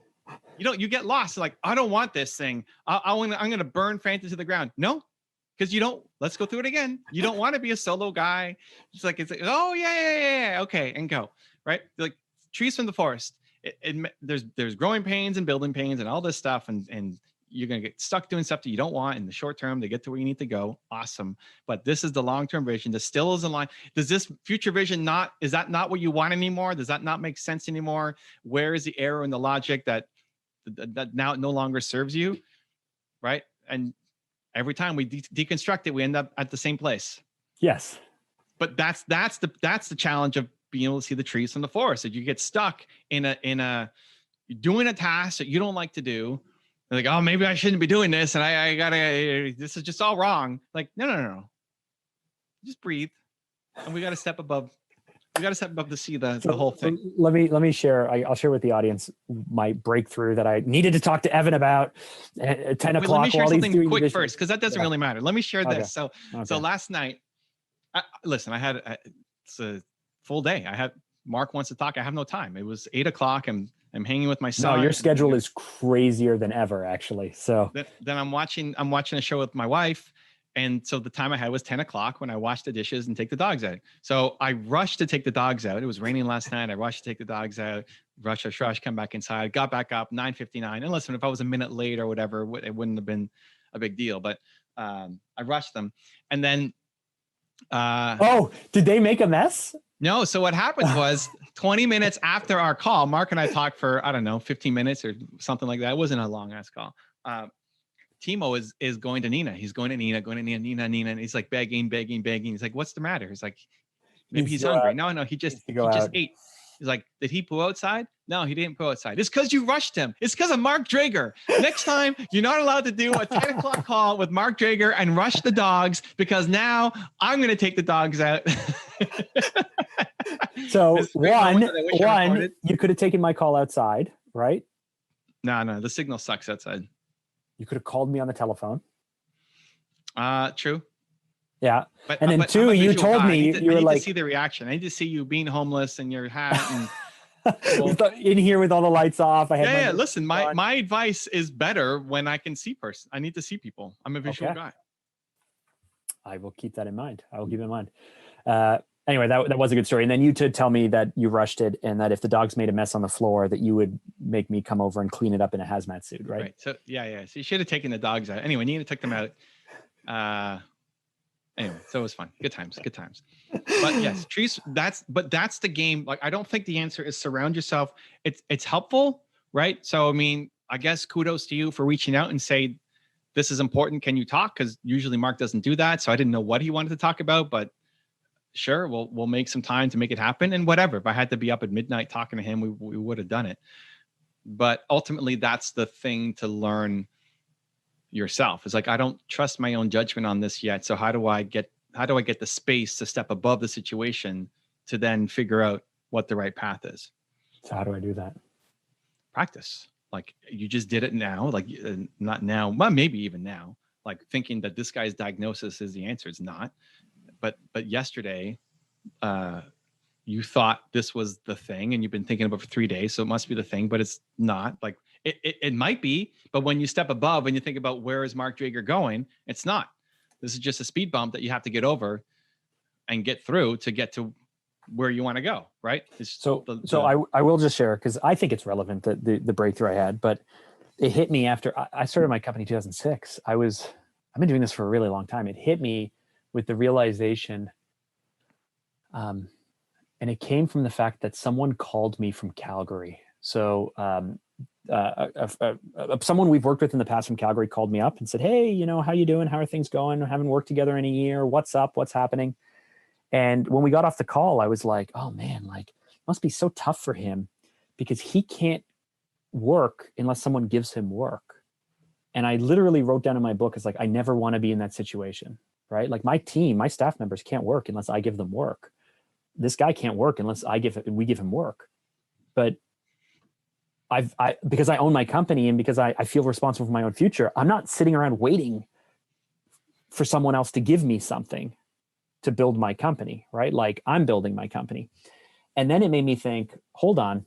Speaker 1: You get lost. Like, I don't want this thing. I'm going to burn fantasy to the ground. No, because you don't, let's go through it again. You don't want to be a solo guy. It's like, oh yeah. Okay. And go, right? Like trees from the forest. There's growing pains and building pains and all this stuff. And you're going to get stuck doing stuff that you don't want in the short term to get to where you need to go. Awesome. But this is the long-term vision. This still is in line. Does this future vision is that not what you want anymore? Does that not make sense anymore? Where is the error in the logic that now no longer serves you? Right. And every time we deconstruct it, we end up at the same place.
Speaker 2: Yes.
Speaker 1: But that's the challenge of being able to see the trees from the forest. That you get stuck in a doing a task that you don't like to do. Like, oh, maybe I shouldn't be doing this, and I gotta. This is just all wrong. Like, no. Just breathe, and we got to step above. We got to step above to see the whole thing.
Speaker 2: Let me share. I'll share with the audience my breakthrough that I needed to talk to Evan about at 10 o'clock.
Speaker 1: Let me share something quick first, because that doesn't really matter. Let me share this.
Speaker 2: Okay.
Speaker 1: So last night, listen, I had it's a full day. Mark wants to talk. I have no time. It was 8 o'clock. I'm hanging with my son.
Speaker 2: No, your schedule is crazier than ever, actually. So
Speaker 1: then I'm watching a show with my wife. And so the time I had was 10 o'clock when I wash the dishes and take the dogs out. So I rushed to take the dogs out. It was raining last night. I rushed to take the dogs out, rush, come back inside, got back up 9:59. And listen, if I was a minute late or whatever, it wouldn't have been a big deal. But I rushed them. And then
Speaker 2: did they make a mess?
Speaker 1: No. So what happened was 20 minutes after our call, Mark and I talked for, I don't know, 15 minutes or something like that. It wasn't a long ass call. Timo is going to Nina. He's going to Nina. And he's like begging. He's like, what's the matter? He's like, maybe he's hungry. No, he just ate. He's like, did he poo outside? No, he didn't poo outside. It's because you rushed him. It's because of Mark Drager. Next time, you're not allowed to do a 10 o'clock call with Mark Drager and rush the dogs, because now I'm going to take the dogs out.
Speaker 2: So one, you could have taken my call outside, right?
Speaker 1: No, the signal sucks outside.
Speaker 2: You could have called me on the telephone.
Speaker 1: True.
Speaker 2: Yeah. And then two, you told me you were like, I
Speaker 1: need to see the reaction. I need to see you being homeless in your hat and
Speaker 2: in here with all the lights off.
Speaker 1: Listen, my advice is better when I can see person. I need to see people. I'm a visual guy.
Speaker 2: I will keep that in mind. Anyway, that was a good story. And then you to tell me that you rushed it, and that if the dogs made a mess on the floor, that you would make me come over and clean it up in a hazmat suit, right? Right.
Speaker 1: So yeah. So you should have taken the dogs out. Anyway, Nina took them out. Anyway, so it was fun. Good times. But yes, trees. That's the game. Like, I don't think the answer is surround yourself. It's helpful, right? So I mean, I guess kudos to you for reaching out and say, this is important. Can you talk? Because usually Mark doesn't do that. So I didn't know what he wanted to talk about, but sure, we'll make some time to make it happen. And whatever, if I had to be up at midnight talking to him, we would have done it. But ultimately, that's the thing to learn yourself. It's like, I don't trust my own judgment on this yet. So how do I get the space to step above the situation to then figure out what the right path is?
Speaker 2: So how do I do that?
Speaker 1: Practice. Like, you just did it now, like not now, well, maybe even now, like thinking that this guy's diagnosis is the answer. It's not. But yesterday, you thought this was the thing, and you've been thinking about it for 3 days, so it must be the thing, but it's not. Like it might be, but when you step above and you think about where is Mark Drager going, it's not. This is just a speed bump that you have to get over and get through to get to where you want to go, right?
Speaker 2: So I will just share, because I think it's relevant, that the breakthrough I had, but it hit me after I started my company in 2006. I've been doing this for a really long time. It hit me with the realization, and it came from the fact that someone called me from Calgary. So someone we've worked with in the past from Calgary called me up and said, "Hey, how you doing? How are things going? I haven't worked together in a year. What's up? What's happening?" And when we got off the call, I was like, "Oh man, like it must be so tough for him, because he can't work unless someone gives him work." And I literally wrote down in my book, it's like, I never want to be in that situation, right? Like my team, my staff members can't work unless I give them work. This guy can't work unless we give him work. But because I own my company, and because I feel responsible for my own future, I'm not sitting around waiting for someone else to give me something to build my company, right? Like I'm building my company. And then it made me think, hold on,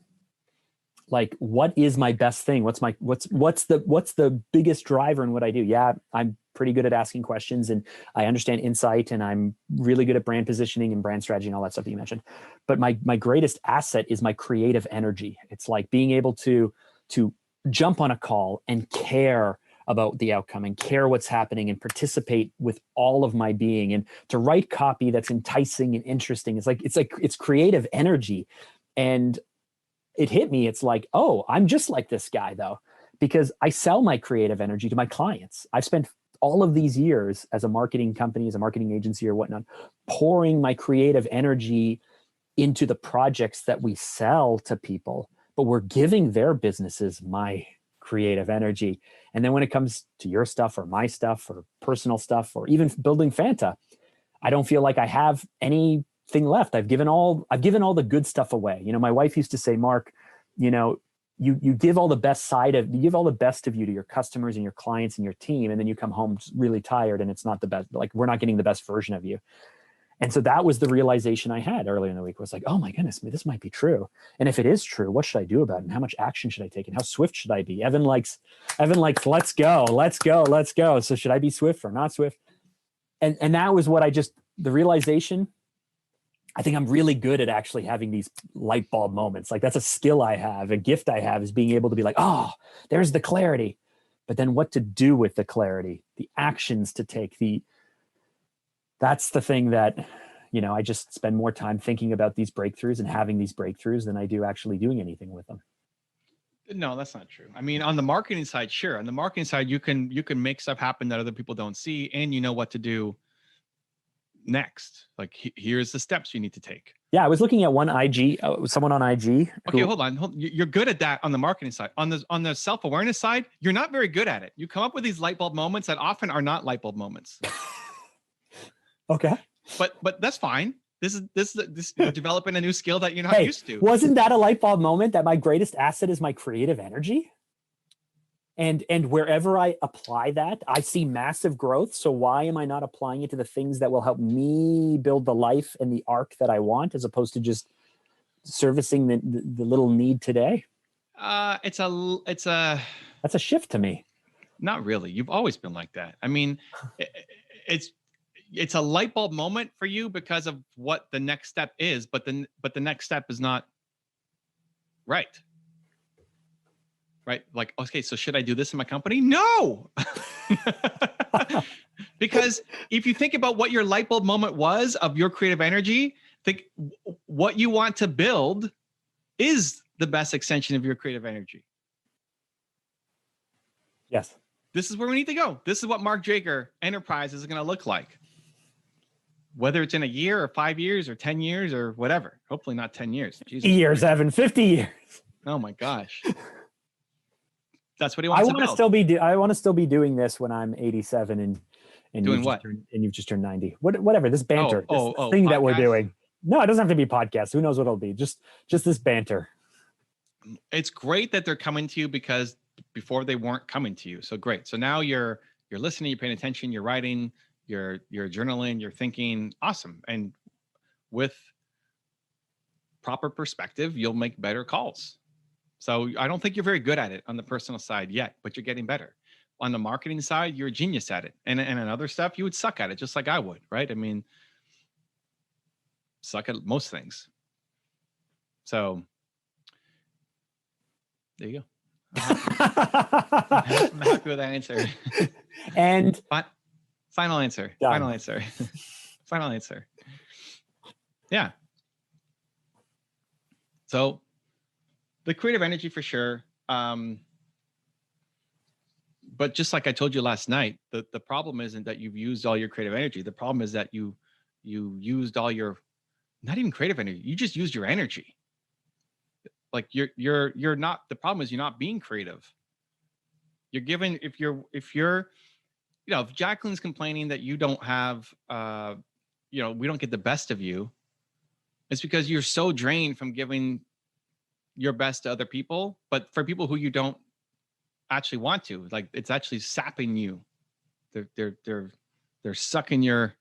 Speaker 2: like what is my best thing? What's the biggest driver in what I do? Yeah, I'm pretty good at asking questions, and I understand insight, and I'm really good at brand positioning and brand strategy and all that stuff that you mentioned. But my greatest asset is my creative energy. It's like being able to jump on a call and care about the outcome and care what's happening and participate with all of my being, and to write copy that's enticing and interesting. It's creative energy. And it hit me. It's like, oh, I'm just like this guy though, because I sell my creative energy to my clients. I've spent all of these years as a marketing company, as a marketing agency or whatnot, pouring my creative energy into the projects that we sell to people, but we're giving their businesses my creative energy. And then when it comes to your stuff or my stuff or personal stuff, or even building Fanta, I don't feel like I have anything left. I've given all the good stuff away. My wife used to say, Mark, you give all the best you give all the best of you to your customers and your clients and your team, and then you come home really tired and it's not the best, like we're not getting the best version of you. And so that was the realization I had earlier in the week. Was like, oh my goodness, this might be true. And if it is true, what should I do about it? And how much action should I take? And how swift should I be? Evan likes, let's go. So should I be swift or not swift? And that was the realization. I think I'm really good at actually having these light bulb moments. Like that's a skill I have, a gift I have, is being able to be like, oh, there's the clarity. But then what to do with the clarity, the actions to take, that's the thing that, I just spend more time thinking about these breakthroughs and having these breakthroughs than I do actually doing anything with them.
Speaker 1: No, that's not true. I mean, on the marketing side, sure. On the marketing side, you can make stuff happen that other people don't see, and you know what to do next. Like here's the steps you need to take.
Speaker 2: Yeah, I was looking at someone on IG.
Speaker 1: Okay, hold on. You're good at that on the marketing side. On the self-awareness side, you're not very good at it. You come up with these light bulb moments that often are not light bulb moments.
Speaker 2: Okay.
Speaker 1: But that's fine. This is developing a new skill that you're not used to.
Speaker 2: Wasn't that a light bulb moment that my greatest asset is my creative energy? And wherever I apply that, I see massive growth. So why am I not applying it to the things that will help me build the life and the arc that I want, as opposed to just servicing the little need today?
Speaker 1: That's a
Speaker 2: shift to me.
Speaker 1: Not really. You've always been like that. I mean, it's a light bulb moment for you because of what the next step is, but the next step is not right. Right? Like, okay, so should I do this in my company? No. Because if you think about what your light bulb moment was of your creative energy, think what you want to build is the best extension of your creative energy.
Speaker 2: Yes.
Speaker 1: This is where we need to go. This is what Mark Drager Enterprise is going to look like. Whether it's in a year or 5 years or 10 years or whatever. Hopefully not 10 years. Jesus
Speaker 2: years, Christ. Evan, 50 years.
Speaker 1: Oh my gosh. That's what he wants to build.
Speaker 2: I want to still be doing this when I'm 87 and
Speaker 1: doing what?
Speaker 2: You've just turned 90. Whatever, this banter, this thing
Speaker 1: podcast?
Speaker 2: that we're doing. No, it doesn't have to be a podcast. Who knows what it'll be? Just this banter.
Speaker 1: It's great that they're coming to you, because before they weren't coming to you. So great. So now you're you're listening, you're paying attention, you're writing, you're journaling, you're thinking. Awesome. And with proper perspective, you'll make better calls. So I don't think you're very good at it on the personal side yet, but you're getting better. On the marketing side, you're a genius at it. And on other stuff, you would suck at it, just like I would, right? I mean, suck at most things. So there you go. I'm happy with that answer.
Speaker 2: And
Speaker 1: final answer.
Speaker 2: Done.
Speaker 1: Final answer. Final answer. Yeah. So the creative energy for sure. But just like I told you last night, the problem isn't that you've used all your creative energy. The problem is that you used all your, not even creative energy, you just used your energy. Like you're not, the problem is you're not being creative. You're giving, if you're, if Jacqueline's complaining that you don't have, we don't get the best of you, it's because you're so drained from giving your best to other people, but for people who you don't actually want to, like, it's actually sapping you. They're sucking your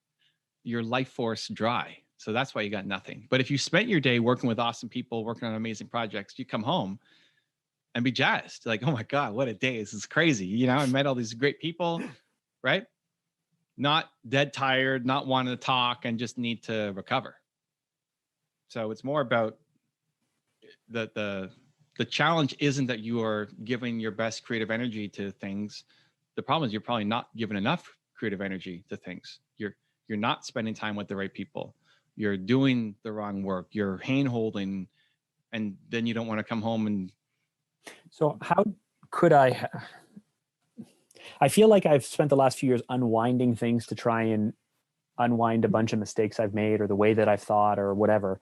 Speaker 1: life force dry. So that's why you got nothing. But if you spent your day working with awesome people, working on amazing projects, you come home and be jazzed. Like, oh my God, what a day. This is crazy. I met all these great people, right? Not dead tired, not wanting to talk, and just need to recover. So it's more about the challenge isn't that you are giving your best creative energy to things. The problem is you're probably not giving enough creative energy to things. You're not spending time with the right people. You're doing the wrong work. You're hand holding, and then you don't want to come home and.
Speaker 2: So how could I feel like I've spent the last few years unwinding things to try and unwind a bunch of mistakes I've made or the way that I've thought or whatever.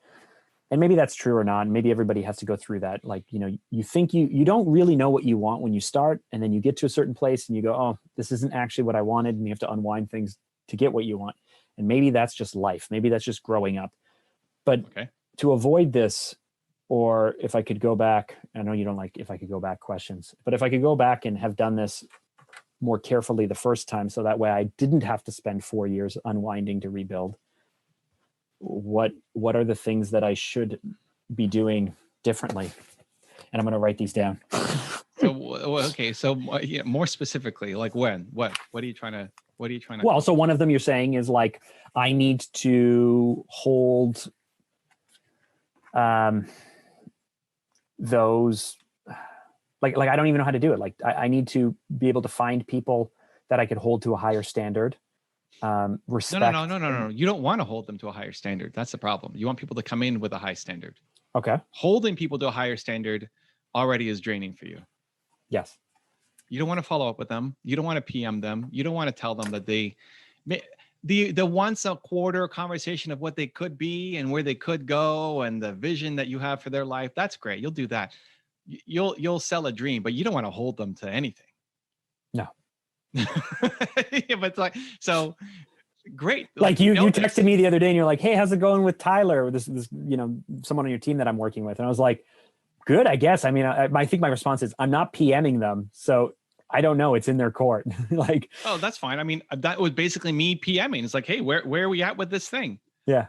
Speaker 2: And maybe that's true or not. Maybe everybody has to go through that. Like, you think you don't really know what you want when you start, and then you get to a certain place and you go, oh, this isn't actually what I wanted. And you have to unwind things to get what you want. And maybe that's just life. Maybe that's just growing up. But
Speaker 1: okay.
Speaker 2: To avoid this, or if I could go back, I know you don't like if I could go back questions, but if I could go back and have done this more carefully the first time, so that way I didn't have to spend 4 years unwinding to rebuild, what are the things that I should be doing differently? And I'm going to write these down.
Speaker 1: So, okay. So more specifically, like what are you trying to?
Speaker 2: Well, so one of them you're saying is like, I need to hold those, like I don't even know how to do it. Like I need to be able to find people that I could hold to a higher standard. Respect.
Speaker 1: No. You don't want to hold them to a higher standard. That's the problem. You want people to come in with a high standard.
Speaker 2: Okay.
Speaker 1: Holding people to a higher standard already is draining for you.
Speaker 2: Yes.
Speaker 1: You don't want to follow up with them. You don't want to PM them. You don't want to tell them that the once a quarter conversation of what they could be and where they could go and the vision that you have for their life. That's great. You'll do that. You'll sell a dream, but you don't want to hold them to anything.
Speaker 2: No.
Speaker 1: Yeah, but it's like, so great.
Speaker 2: Like you texted me the other day and you're like, hey, how's it going with Tyler? This someone on your team that I'm working with. And I was like, good, I guess. I mean, I think my response is I'm not PMing them. So I don't know. It's in their court. Like,
Speaker 1: oh, that's fine. I mean, that was basically me PMing. It's like, hey, where are we at with this thing?
Speaker 2: Yeah.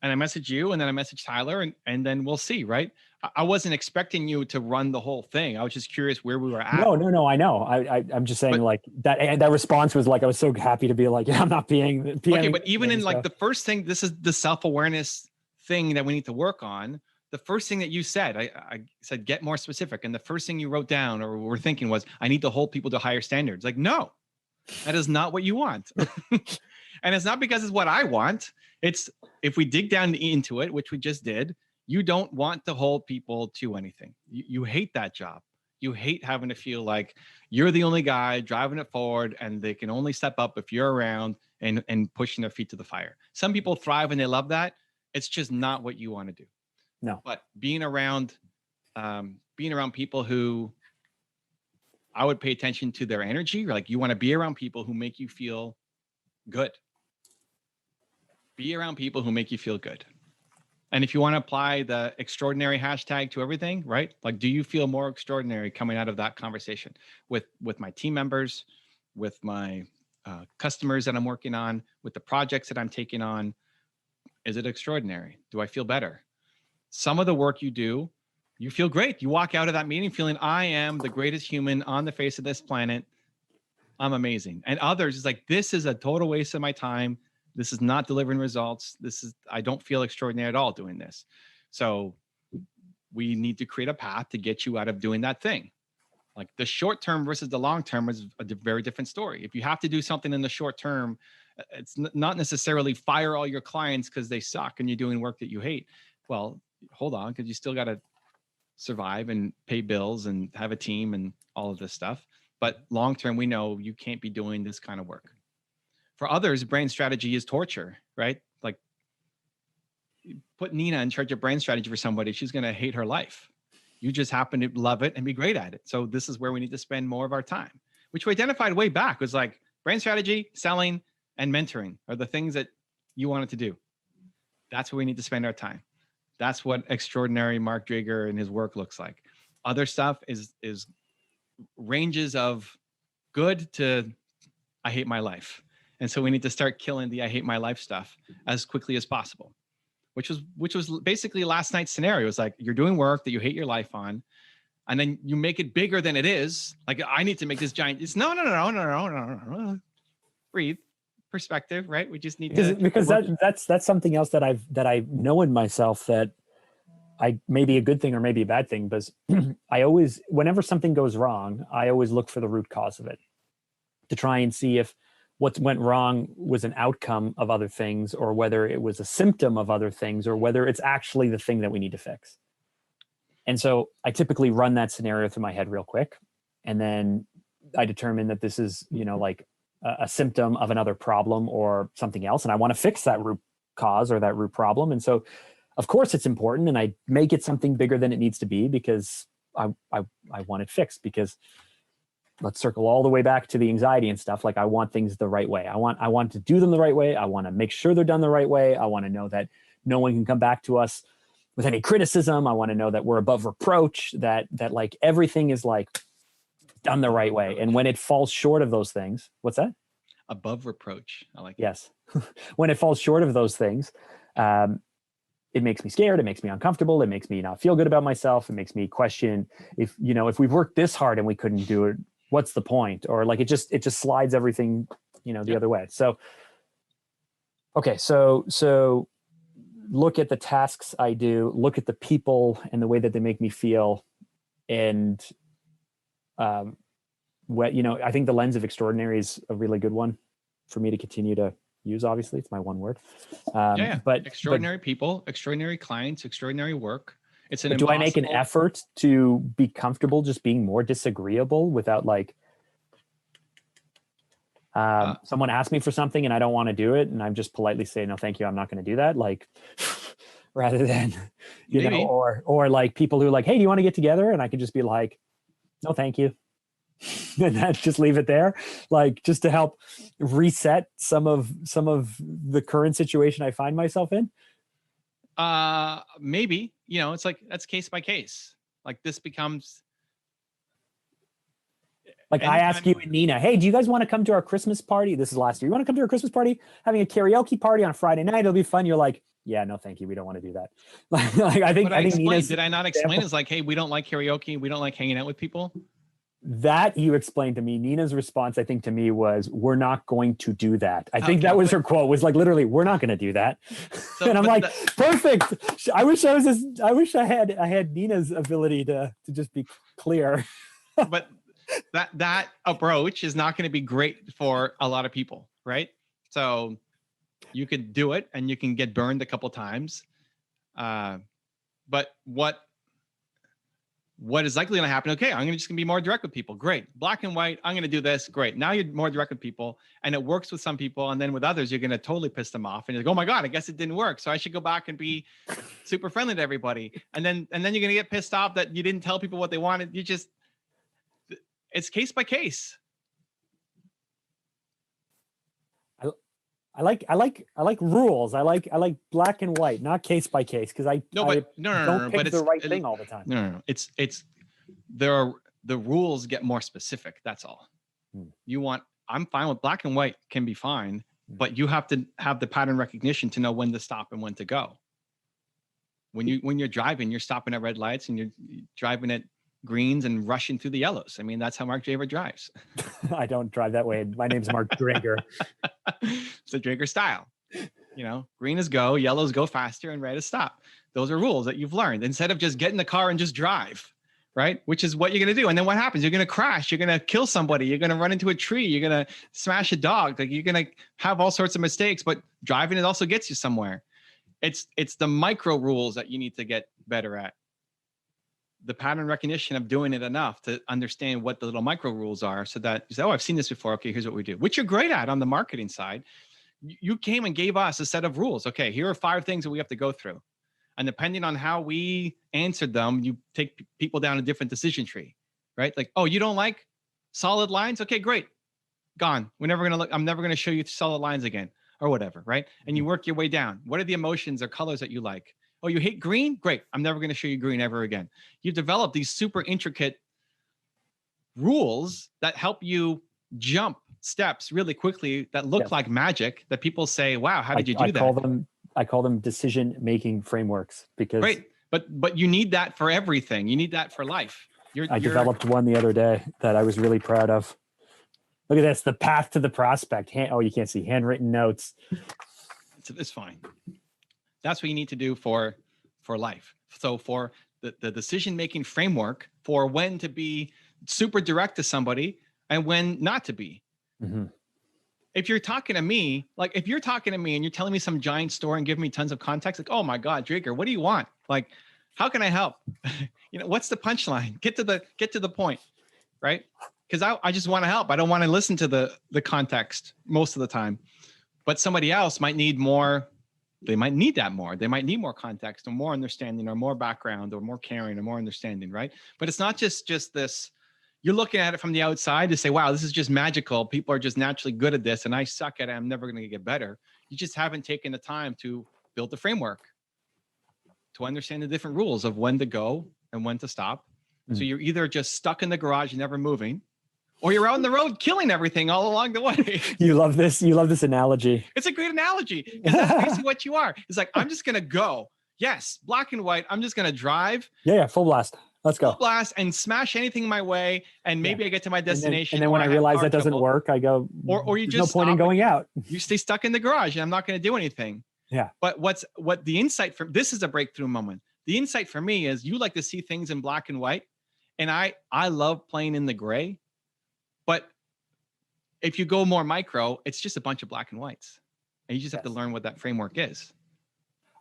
Speaker 1: And I message you, and then I message Tyler, and then we'll see, right? I wasn't expecting you to run the whole thing. I was just curious where we were at.
Speaker 2: No. I know. I'm just saying, but, like that response was like, I was so happy to be like, yeah, I'm not PMing.
Speaker 1: Okay, but even in like the first thing, this is the self-awareness thing that we need to work on. The first thing that you said, I said, get more specific. And the first thing you wrote down or were thinking was, I need to hold people to higher standards. Like, no, that is not what you want. And it's not because it's what I want. It's if we dig down into it, which we just did, you don't want to hold people to anything. You hate that job. You hate having to feel like you're the only guy driving it forward and they can only step up if you're around and pushing their feet to the fire. Some people thrive and they love that. It's just not what you want to do.
Speaker 2: No.
Speaker 1: But being around people who I would pay attention to their energy, like you want to be around people who make you feel good. Be around people who make you feel good. And if you want to apply the extraordinary hashtag to everything, right? Like, do you feel more extraordinary coming out of that conversation with my team members, with my customers that I'm working on, with the projects that I'm taking on. Is it extraordinary? Do I feel better? Some of the work you do, you feel great. You walk out of that meeting feeling, I am the greatest human on the face of this planet. I'm amazing. And others is like, this is a total waste of my time. This is not delivering results. I don't feel extraordinary at all doing this. So we need to create a path to get you out of doing that thing. Like the short term versus the long term is a very different story. If you have to do something in the short term, it's not necessarily fire all your clients because they suck and you're doing work that you hate. Well, hold on, because you still got to survive and pay bills and have a team and all of this stuff. But long term, we know you can't be doing this kind of work. For others, brain strategy is torture, right? Like put Nina in charge of brain strategy for somebody, she's going to hate her life. You just happen to love it and be great at it. So this is where we need to spend more of our time, which we identified way back was like brain strategy, selling, and mentoring are the things that you wanted to do. That's where we need to spend our time. That's what extraordinary Mark Drager and his work looks like. Other stuff is ranges of good to I hate my life. And so we need to start killing the I hate my life stuff as quickly as possible, which was basically last night's scenario. It's like you're doing work that you hate your life on, and then you make it bigger than it is. Like I need to make this giant. It's no. Breathe. Perspective, right? We just need
Speaker 2: because that's something else that I know in myself that I maybe a good thing or maybe a bad thing, but I always, whenever something goes wrong, I always look for the root cause of it to try and see if what went wrong was an outcome of other things or whether it was a symptom of other things or whether it's actually the thing that we need to fix. And so I typically run that scenario through my head real quick. And then I determine that this is, like a symptom of another problem or something else. And I want to fix that root cause or that root problem. And so of course it's important. And I make it something bigger than it needs to be because I want it fixed, because let's circle all the way back to the anxiety and stuff. Like I want things the right way. I want to do them the right way. I want to make sure they're done the right way. I want to know that no one can come back to us with any criticism. I want to know that we're above reproach, that like everything is like done the right way. And when it falls short of those things, what's that?
Speaker 1: Above reproach. I like it.
Speaker 2: Yes. When it falls short of those things, it makes me scared. It makes me uncomfortable. It makes me not feel good about myself. It makes me question if we've worked this hard and we couldn't do it, what's the point? Or like, it just slides everything, the other way. So, okay. So look at the tasks I do, look at the people and the way that they make me feel. And, I think the lens of extraordinary is a really good one for me to continue to use. Obviously it's my one word. But
Speaker 1: extraordinary people, extraordinary clients, extraordinary work.
Speaker 2: Do I make an effort to be comfortable just being more disagreeable without like someone asks me for something and I don't want to do it and I'm just politely saying, no, thank you, I'm not going to do that. Like rather than, or like people who are like, hey, do you want to get together? And I can just be like, no, thank you. And then just leave it there, like just to help reset some of the current situation I find myself in.
Speaker 1: Maybe, it's like, that's case by case. Like this becomes
Speaker 2: like, I ask you and Nina, hey, do you guys want to come to our Christmas party? This is last year. You want to come to our Christmas party? Having a karaoke party on Friday night. It'll be fun. You're like, yeah, no, thank you. We don't want to do that. Like, I think Nina's,
Speaker 1: did I not explain? It's like, hey, we don't like karaoke. We don't like hanging out with people.
Speaker 2: That you explained to me. Nina's response, I think, to me was, we're not going to do that. I think that was her quote, was like, literally, we're not going to do that. So, and I'm like, perfect. I wish I had Nina's ability to just be clear.
Speaker 1: But that approach is not going to be great for a lot of people, right? So you could do it and you can get burned a couple times. But what is likely going to happen? Okay, I'm just going to be more direct with people. Great. Black and white. I'm going to do this. Great. Now you're more direct with people and it works with some people. And then with others, you're going to totally piss them off. And you're like, oh my God, I guess it didn't work. So I should go back and be super friendly to everybody. And then you're going to get pissed off that you didn't tell people what they wanted. It's case by case.
Speaker 2: I like rules. I like black and white, not case by case, because I don't pick the right thing all the time.
Speaker 1: No. It's the rules get more specific. That's all. You want I'm fine with black and white can be fine, but you have to have the pattern recognition to know when to stop and when to go. When you're driving, you're stopping at red lights and you're driving at greens and rushing through the yellows. I mean, that's how Mark Javer drives.
Speaker 2: I don't drive that way. My name's Mark Drager.
Speaker 1: It's a Drager style. You know, green is go, yellows go faster, and red is stop. Those are rules that you've learned instead of just get in the car and just drive, right? Which is what you're going to do. And then what happens? You're going to crash. You're going to kill somebody. You're going to run into a tree. You're going to smash a dog. Like, you're going to have all sorts of mistakes, but driving, it also gets you somewhere. It's the micro rules that you need to get better at. The pattern recognition of doing it enough to understand what the little micro rules are, so that you say, oh, I've seen this before. Okay, here's what we do, which you're great at on the marketing side. You came and gave us a set of rules. Okay, here are 5 things that we have to go through. And depending on how we answered them, you take people down a different decision tree, right? Like, oh, you don't like solid lines? Okay, great. Gone. I'm never going to show you solid lines again, or whatever, right? And you work your way down. What are the emotions or colors that you like? Oh, you hate green? Great. I'm never going to show you green ever again. You've developed these super intricate rules that help you jump steps really quickly that look like magic, that people say, wow, how did you do that?
Speaker 2: I call them decision-making frameworks, because
Speaker 1: great. But you need that for everything. You need that for life.
Speaker 2: I developed one the other day that I was really proud of. Look at this, the path to the prospect. You can't see handwritten notes.
Speaker 1: It's fine. That's what you need to do for life. So for the decision-making framework for when to be super direct to somebody and when not to be.
Speaker 2: Mm-hmm.
Speaker 1: If you're talking to me, and you're telling me some giant story and giving me tons of context, like, oh my God, Drager, what do you want? Like, how can I help? What's the punchline? Get to the point, right? Because I just want to help. I don't want to listen to the context most of the time. But somebody else might need more. They might need that more. They might need more context or more understanding or more background or more caring or more understanding, right? But it's not just this. You're looking at it from the outside to say, wow, this is just magical. People are just naturally good at this and I suck at it. I'm never going to get better. You just haven't taken the time to build the framework to understand the different rules of when to go and when to stop. So you're either just stuck in the garage and never moving, or you're out on the road killing everything all along the way.
Speaker 2: You love this analogy.
Speaker 1: It's a great analogy, because that's basically what you are. It's like, I'm just going to go. Yes, black and white. I'm just going to drive.
Speaker 2: Yeah, full blast. Let's go.
Speaker 1: Full blast and smash anything my way. And maybe I get to my destination.
Speaker 2: And then when I realize that doesn't work, I go,
Speaker 1: or you just
Speaker 2: no point in going out.
Speaker 1: You stay stuck in the garage and I'm not going to do anything.
Speaker 2: Yeah.
Speaker 1: But what the insight from this is a breakthrough moment. The insight for me is you like to see things in black and white. And I love playing in the gray. But if you go more micro, it's just a bunch of black and whites. And you just have to learn what that framework is.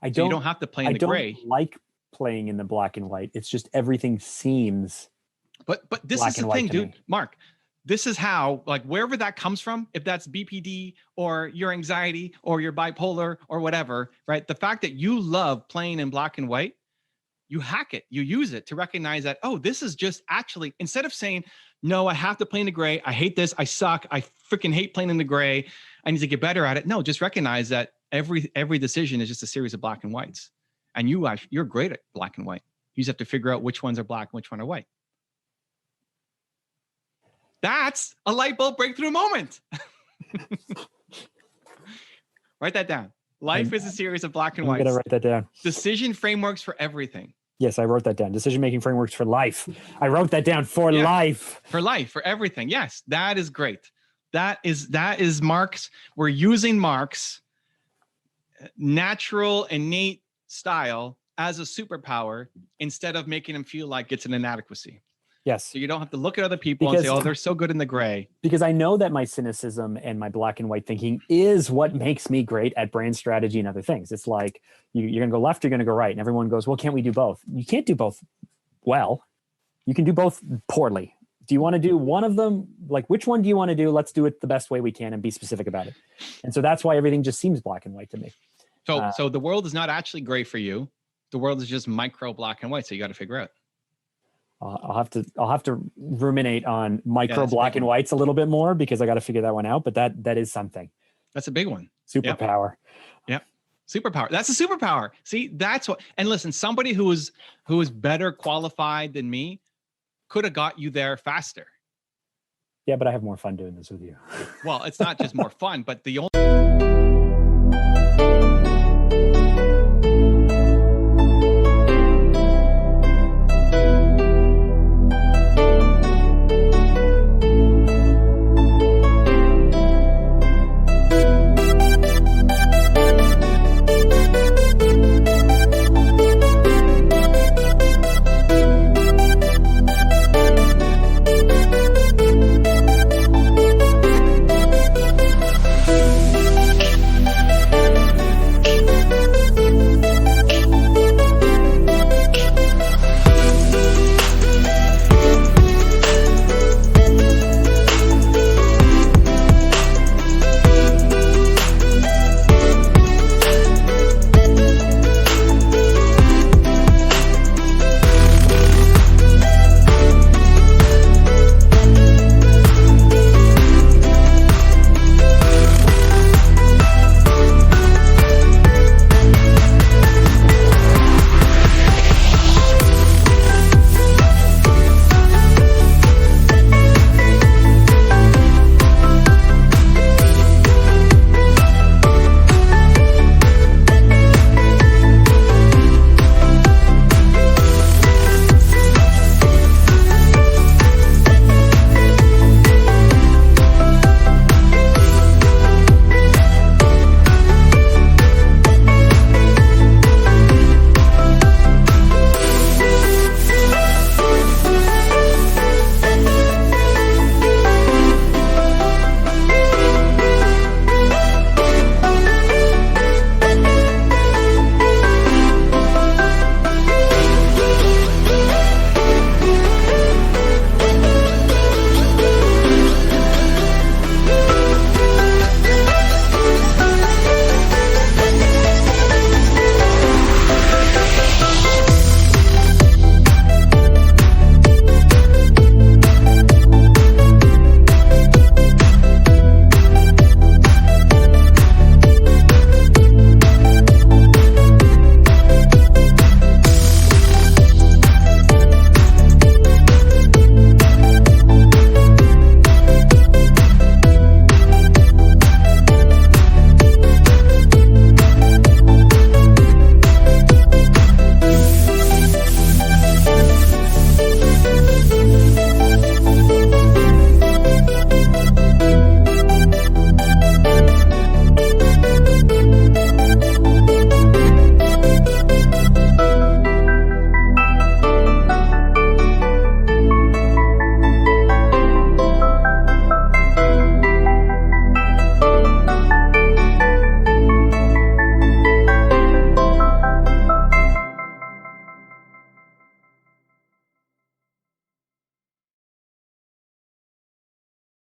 Speaker 1: You don't have to play in the gray.
Speaker 2: I don't like playing in the black and white. It's just everything seems.
Speaker 1: But this is the thing, dude. Mark, this is how, like, wherever that comes from, if that's BPD or your anxiety or your bipolar or whatever, right? The fact that you love playing in black and white, you hack it, you use it to recognize that, oh, this is just actually, instead of saying, no, I have to play in the gray. I hate this. I suck. I freaking hate playing in the gray. I need to get better at it. No, just recognize that every decision is just a series of black and whites. And you're great at black and white. You just have to figure out which ones are black and which one are white. That's a light bulb breakthrough moment. Write that down. Life is a series of black and whites.
Speaker 2: I'm going to write that down.
Speaker 1: Decision frameworks for everything.
Speaker 2: Yes, I wrote that down. Decision-making frameworks for life. I wrote that down for life.
Speaker 1: For life, for everything. Yes, that is great. That is Mark's. We're using Mark's natural, innate style as a superpower instead of making him feel like it's an inadequacy.
Speaker 2: Yes.
Speaker 1: So you don't have to look at other people and say, oh, they're so good in the gray.
Speaker 2: Because I know that my cynicism and my black and white thinking is what makes me great at brand strategy and other things. It's like, you're going to go left, you're going to go right. And everyone goes, well, can't we do both? You can't do both well. You can do both poorly. Do you want to do one of them? Like, which one do you want to do? Let's do it the best way we can and be specific about it. And so that's why everything just seems black and white to me.
Speaker 1: So the world is not actually gray for you. The world is just micro black and white. So you got to figure out.
Speaker 2: I'll have to ruminate on micro black and whites a little bit more, because I got to figure that one out. But that is something.
Speaker 1: That's a big one.
Speaker 2: Superpower.
Speaker 1: Yep. Superpower. That's a superpower. See, that's what. And listen, somebody who is better qualified than me could have got you there faster.
Speaker 2: Yeah, but I have more fun doing this with you.
Speaker 1: Well, it's not just more fun, but the only